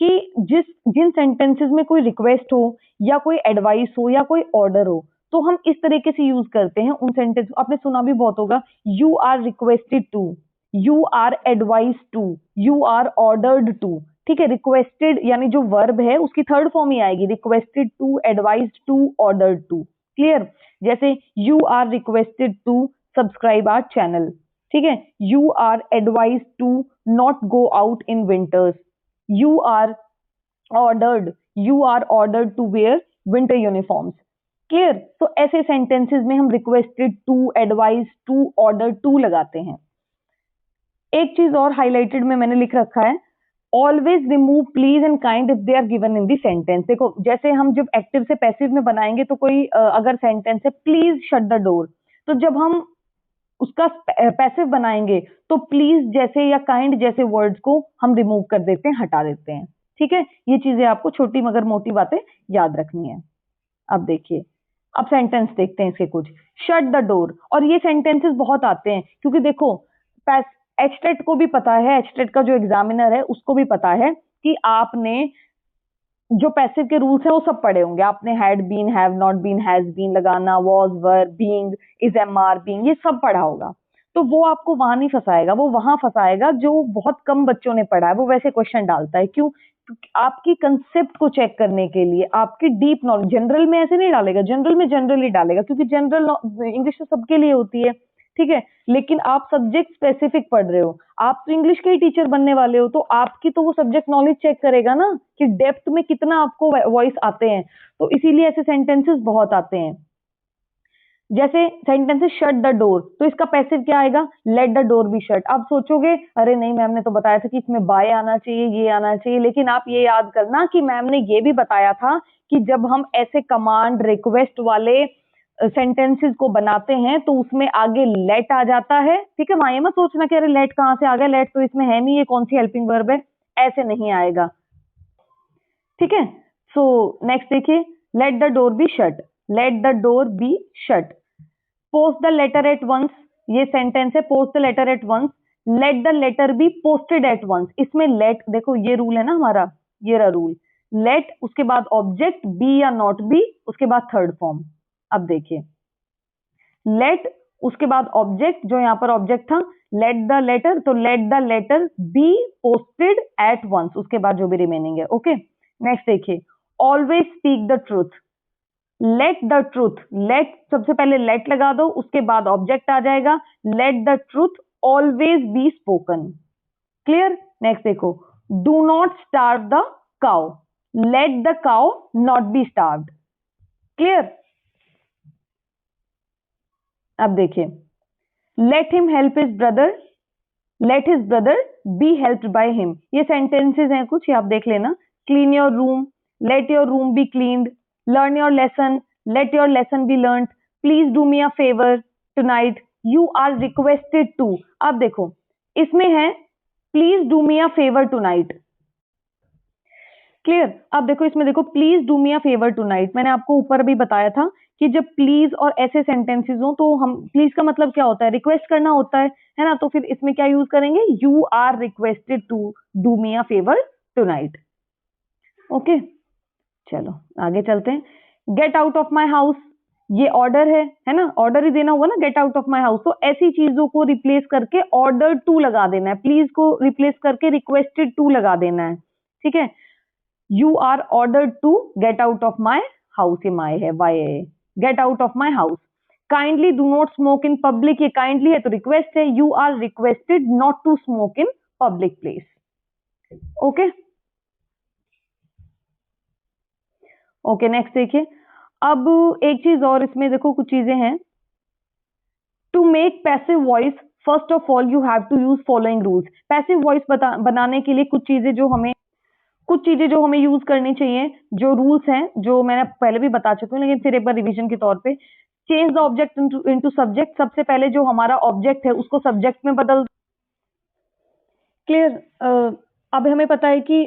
कि जिन सेंटेंसेस में कोई रिक्वेस्ट हो या कोई एडवाइस हो या कोई ऑर्डर हो, तो हम इस तरीके से यूज करते हैं उन सेंटेंस, आपने सुना भी बहुत होगा, you are requested to, you are advise to, you are ordered to. ठीक है, रिक्वेस्टेड यानी जो वर्ब है उसकी थर्ड फॉर्म ही आएगी, requested to, advised to, ordered to. Clear. जैसे you are requested to subscribe our channel, ठीक है, you are advised to not go out in winters, you are ordered to wear winter uniforms. Clear. तो ऐसे सेंटेंसेस में हम requested to, advise to, order to लगाते हैं। एक चीज और हाईलाइटेड में मैंने लिख रखा है, always remove please and kind if they are given in the sentence. देखो, जैसे हम जब एक्टिव से पैसिव में बनाएंगे तो कोई अगर सेंटेंस है प्लीज शट द डोर, तो जब हम उसका पैसिव बनाएंगे तो प्लीज जैसे या काइंड जैसे वर्ड्स को हम रिमूव कर देते हैं, हटा देते हैं। ठीक है, ये चीजें आपको छोटी मगर मोटी बातें याद रखनी है। अब देखिए, अब सेंटेंस देखते हैं इसके कुछ। शट द डोर, और ये सेंटेंसेस बहुत आते हैं क्योंकि देखो एचटेट को भी पता है, एचटेट का जो एग्जामिनर है उसको भी पता है कि आपने जो पैसिव के रूल्स हैं वो सब पढ़े होंगे, आपने had been, have not been, has been लगाना, was, were, being, is, am, are, being, ये सब पढ़ा होगा। तो वो आपको वहां नहीं फंसाएगा, वो वहां फंसाएगा जो बहुत कम बच्चों ने पढ़ा है, वो वैसे क्वेश्चन डालता है। क्यों? आपकी कंसेप्ट को चेक करने के लिए, आपकी डीप नॉलेज। जनरल में ऐसे नहीं डालेगा, जनरल में जनरली डालेगा क्योंकि जनरल इंग्लिश तो सबके लिए होती है, ठीक है, लेकिन आप सब्जेक्ट स्पेसिफिक पढ़ रहे हो, आप तो इंग्लिश के ही टीचर बनने वाले हो, तो आपकी तो वो सब्जेक्ट नॉलेज चेक करेगा ना कि डेप्थ में कितना आपको वॉइस आते हैं। तो इसीलिए ऐसे सेंटेंसेस बहुत आते हैं। जैसे सेंटेंसेस शट द डोर, तो इसका पैसिव क्या आएगा? Late the door be shut. आप सोचोगे अरे नहीं, मैम ने तो बताया था कि इसमें बाय आना चाहिए, ये आना चाहिए, लेकिन आप ये याद करना कि मैम ने ये भी बताया था कि जब हम ऐसे कमांड रिक्वेस्ट वाले सेंटेंसेस को बनाते हैं तो उसमें आगे लेट आ जाता है। ठीक है, वहां ये मत सोचना कि अरे लेट कहां से आ गया, लेट तो इसमें है नहीं, ये कौन सी हेल्पिंग वर्ब है, ऐसे नहीं आएगा। ठीक है, सो नेक्स्ट देखिए, let the door be shut. Let the door be shut. Post the letter at once, ये सेंटेंस है, post the letter at once, let the letter be posted at once. इसमें लेट, देखो ये रूल है ना हमारा, ये रहा रूल, लेट उसके बाद ऑब्जेक्ट, बी या नॉट बी, उसके बाद थर्ड फॉर्म। अब देखिए, लेट उसके बाद ऑब्जेक्ट, जो यहाँ पर ऑब्जेक्ट था, लेट द लेटर, तो let the letter be posted at once, उसके बाद जो भी रिमेनिंग है। ओके, नेक्स्ट देखिए, always speak the truth, let the truth, let सबसे पहले लेट लगा दो, उसके बाद ऑब्जेक्ट आ जाएगा, let the truth always be spoken. Clear? Next देखो, do not starve the cow, let the cow not be starved. Clear? अब देखिए, let him help his brother, let his brother be helped by him. ये सेंटेंसेस हैं कुछ, ये आप देख लेना। Clean your room, let your room be cleaned, learn your lesson, let your lesson be learned, please do me a favor tonight, you are requested to। अब देखो, इसमें है please do me a favor tonight। Clear? अब देखो, इसमें देखो, please do me a favor tonight, मैंने आपको ऊपर भी बताया था कि जब प्लीज और ऐसे सेंटेंसेस हो तो हम, प्लीज का मतलब क्या होता है, रिक्वेस्ट करना होता है ना, तो फिर इसमें क्या यूज करेंगे, you are requested to do me a favour tonight. Okay, चलो आगे चलते हैं। Get out of my house, ये ऑर्डर है ना, ऑर्डर ही देना होगा ना, get out of my house, तो ऐसी चीजों को रिप्लेस करके ऑर्डर टू लगा देना है, प्लीज को रिप्लेस करके रिक्वेस्टेड टू लगा देना है। ठीक है, you are ordered to get out of my house, ये माई है, वाई है, get out of my house. Kindly do not smoke in public, ये काइंडली है तो रिक्वेस्ट है, you are requested not to smoke in public place. Okay, okay, next देखिए, अब एक चीज और इसमें देखो, कुछ चीजें हैं। To make passive voice, first of all you have to use following rules. Passive voice बनाने के लिए कुछ चीजें जो हमें यूज करनी चाहिए, जो रूल्स हैं, जो मैंने पहले भी बता चुकी हूँ, लेकिन फिर एक बार रिवीजन के तौर पे। Change the object into subject, सबसे पहले जो हमारा ऑब्जेक्ट है उसको सब्जेक्ट में बदल। क्लियर? अब हमें पता है कि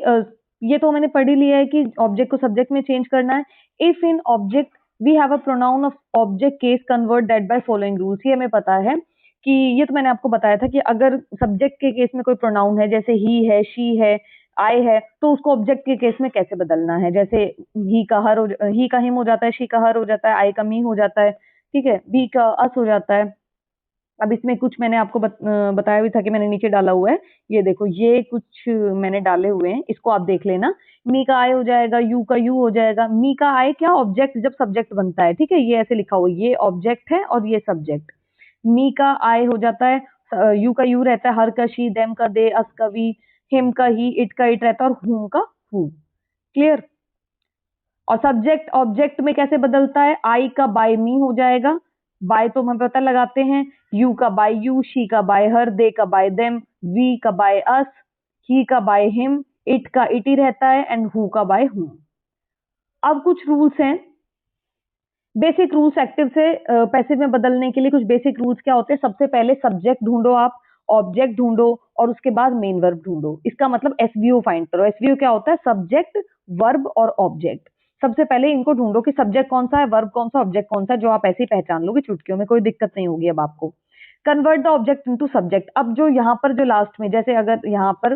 ये तो मैंने पढ़ ही लिया है कि ऑब्जेक्ट को सब्जेक्ट में चेंज करना है। If in object we have a pronoun of object case, convert that by following rules. ये हमें पता है कि, ये तो मैंने आपको बताया था कि अगर सब्जेक्ट के केस में कोई प्रोनाउन है, जैसे ही है, शी है, आई है, तो उसको ऑब्जेक्ट के केस में कैसे बदलना है। जैसे ही का हिम हो जाता है, शी का हर हो जाता है, आई का मी हो जाता है, ठीक है, बी का अस हो जाता है। अब इसमें कुछ मैंने आपको बताया भी था कि मैंने नीचे डाला हुआ है, ये देखो, ये कुछ मैंने डाले हुए हैं, इसको आप देख लेना। मी का आई हो जाएगा, यू का यू हो जाएगा, मी का आई क्या, ऑब्जेक्ट जब सब्जेक्ट बनता है, ठीक है, ये ऐसे लिखा हुआ, ये ऑब्जेक्ट है और ये सब्जेक्ट। मी का आई हो जाता है, यू का यू रहता है, हर का शी, देम का दे, अस का वी, हिम का ही, इट का इट रहता है और हुम का हु। क्लियर? और सब्जेक्ट ऑब्जेक्ट में कैसे बदलता है, आई का बाय मी हो जाएगा, बाय तो हम पता लगाते हैं, यू का बाय यू, शी का बाय हर, दे का बाय देम, वी का बाय अस, ही का बाय हिम, इट का इट ही रहता है एंड हु का बाय हु। अब कुछ रूल्स हैं, बेसिक रूल्स एक्टिव से पैसिव में बदलने के लिए। कुछ बेसिक रूल्स क्या होते हैं, सबसे पहले सब्जेक्ट ढूंढो आप, ऑब्जेक्ट ढूंढो और उसके बाद मेन वर्ब ढूंढो। इसका मतलब एसवीओ फाइंड करो। एसवीओ क्या होता है, सब्जेक्ट, वर्ब और ऑब्जेक्ट। सबसे पहले इनको ढूंढो कि सब्जेक्ट कौन सा है, वर्ब कौन सा, ऑब्जेक्ट कौन सा है, जो आप ऐसे ही पहचान लोगे चुटकियों में, कोई दिक्कत नहीं होगी अब आपको। Convert the object into subject. अब जो यहाँ पर जो लास्ट में, जैसे अगर यहाँ पर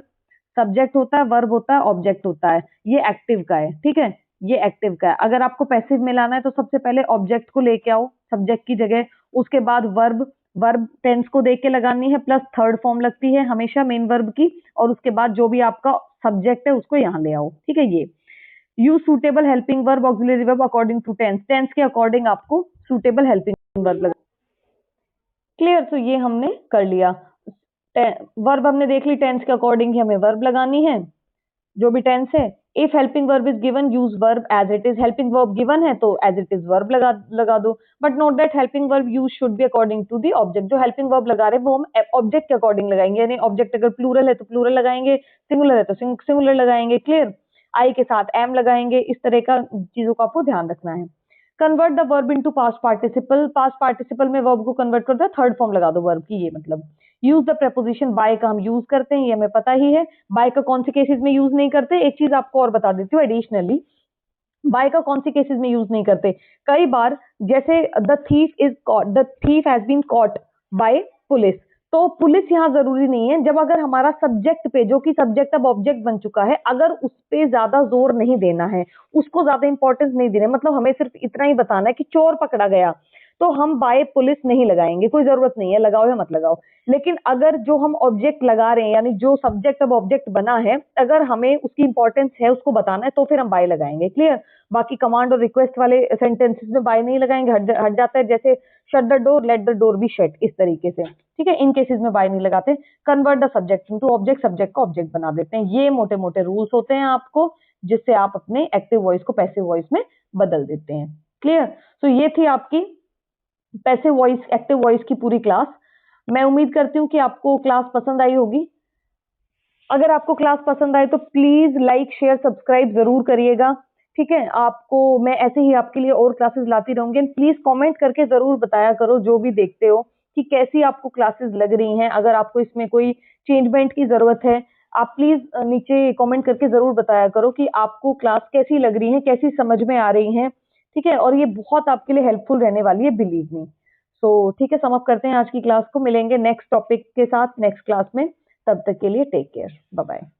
सब्जेक्ट होता है, वर्ब होता है, ऑब्जेक्ट होता है, ये एक्टिव का है, ठीक है, ये एक्टिव का है। अगर आपको पैसिव में लाना है तो सबसे पहले ऑब्जेक्ट को लेके आओ सब्जेक्ट की जगह, उसके बाद वर्ब टेंस को देख के लगानी है, प्लस थर्ड फॉर्म लगती है हमेशा मेन वर्ब की, और उसके बाद जो भी आपका सब्जेक्ट है उसको यहाँ ले आओ, ठीक है। ये use suitable helping verb, auxiliary verb according to tense, tense के अकॉर्डिंग आपको सूटेबल हेल्पिंग वर्ब लगा। क्लियर? तो ये हमने कर लिया, वर्ब हमने देख ली, टेंस के अकॉर्डिंग ही हमें वर्ब लगानी है, जो भी टेंस है। If helping verb is given, use verb as it is. Helping verb given है तो एज इट इज वर्ब लगा दो, but note that helping verb use should be according to the object. जो हेल्पिंग वर्ब लगा रहे हैं वो हम ऑब्जेक्ट के अकॉर्डिंग लगाएंगे, यानी ऑब्जेक्ट अगर प्लूरल है तो प्लूरल लगाएंगे, सिंगुलर है तो सिंगुलर लगाएंगे। क्लियर? आई के साथ एम लगाएंगे, इस तरह का चीजों का आपको ध्यान रखना है। Convert the verb into past participle. Past participle में वर्ब को कन्वर्ट कर दो, थर्ड फॉर्म लगा दो वर्ब की, ये मतलब। यूज द प्रेपोजिशन बाय का हम यूज करते हैं, ये हमें पता ही है। बाय का कौन से केसेस में यूज नहीं करते, एक चीज आपको और बता देती हूँ एडिशनली। बाय का कौन सी केसेस में यूज नहीं करते? कई बार जैसे the thief has been caught by police, तो पुलिस यहाँ जरूरी नहीं है। जब अगर हमारा सब्जेक्ट पे, जो कि सब्जेक्ट अब ऑब्जेक्ट बन चुका है, अगर उस पे ज्यादा जोर नहीं देना है, उसको ज्यादा इंपॉर्टेंस नहीं देना, मतलब हमें सिर्फ इतना ही बताना है कि चोर पकड़ा गया, तो हम बाय पुलिस नहीं लगाएंगे, कोई जरूरत नहीं है, लगाओ या मत लगाओ। लेकिन अगर जो हम ऑब्जेक्ट लगा रहे हैं, यानी जो सब्जेक्ट अब ऑब्जेक्ट बना है, अगर हमें उसकी इंपॉर्टेंस है, उसको बताना है, तो फिर हम बाय लगाएंगे। क्लियर? बाकी कमांड और रिक्वेस्ट वाले सेंटेंसेस में बाय नहीं लगाएंगे, हट जाता है। जैसे shut the door, late the door be shut, इस तरीके से। ठीक है, इन केसेस में बाय नहीं लगाते। Convert the subject into object, subject को ऑब्जेक्ट बना देते हैं। ये मोटे मोटे रूल्स होते हैं आपको, जिससे आप अपने एक्टिव वॉइस को पैसिव वॉइस में बदल देते हैं। क्लियर? तो ये थी आपकी पैसिव वॉइस, एक्टिव वॉइस की पूरी क्लास। मैं उम्मीद करती हूँ कि आपको क्लास पसंद आई होगी। अगर आपको क्लास पसंद आए तो प्लीज लाइक, शेयर, सब्सक्राइब जरूर करिएगा। ठीक है, आपको मैं ऐसे ही आपके लिए और क्लासेस लाती रहूंगी। प्लीज कमेंट करके जरूर बताया करो, जो भी देखते हो, कि कैसी आपको क्लासेस लग रही हैं। अगर आपको इसमें कोई चेंजमेंट की जरूरत है, आप प्लीज नीचे कमेंट करके जरूर बताया करो कि आपको क्लास कैसी लग रही है, कैसी समझ में आ रही है। ठीक है, और ये बहुत आपके लिए हेल्पफुल रहने वाली है, बिलीव मी। सो ठीक है, समाप्त करते हैं आज की क्लास को। मिलेंगे नेक्स्ट टॉपिक के साथ नेक्स्ट क्लास में। तब तक के लिए टेक केयर, बाय बाय।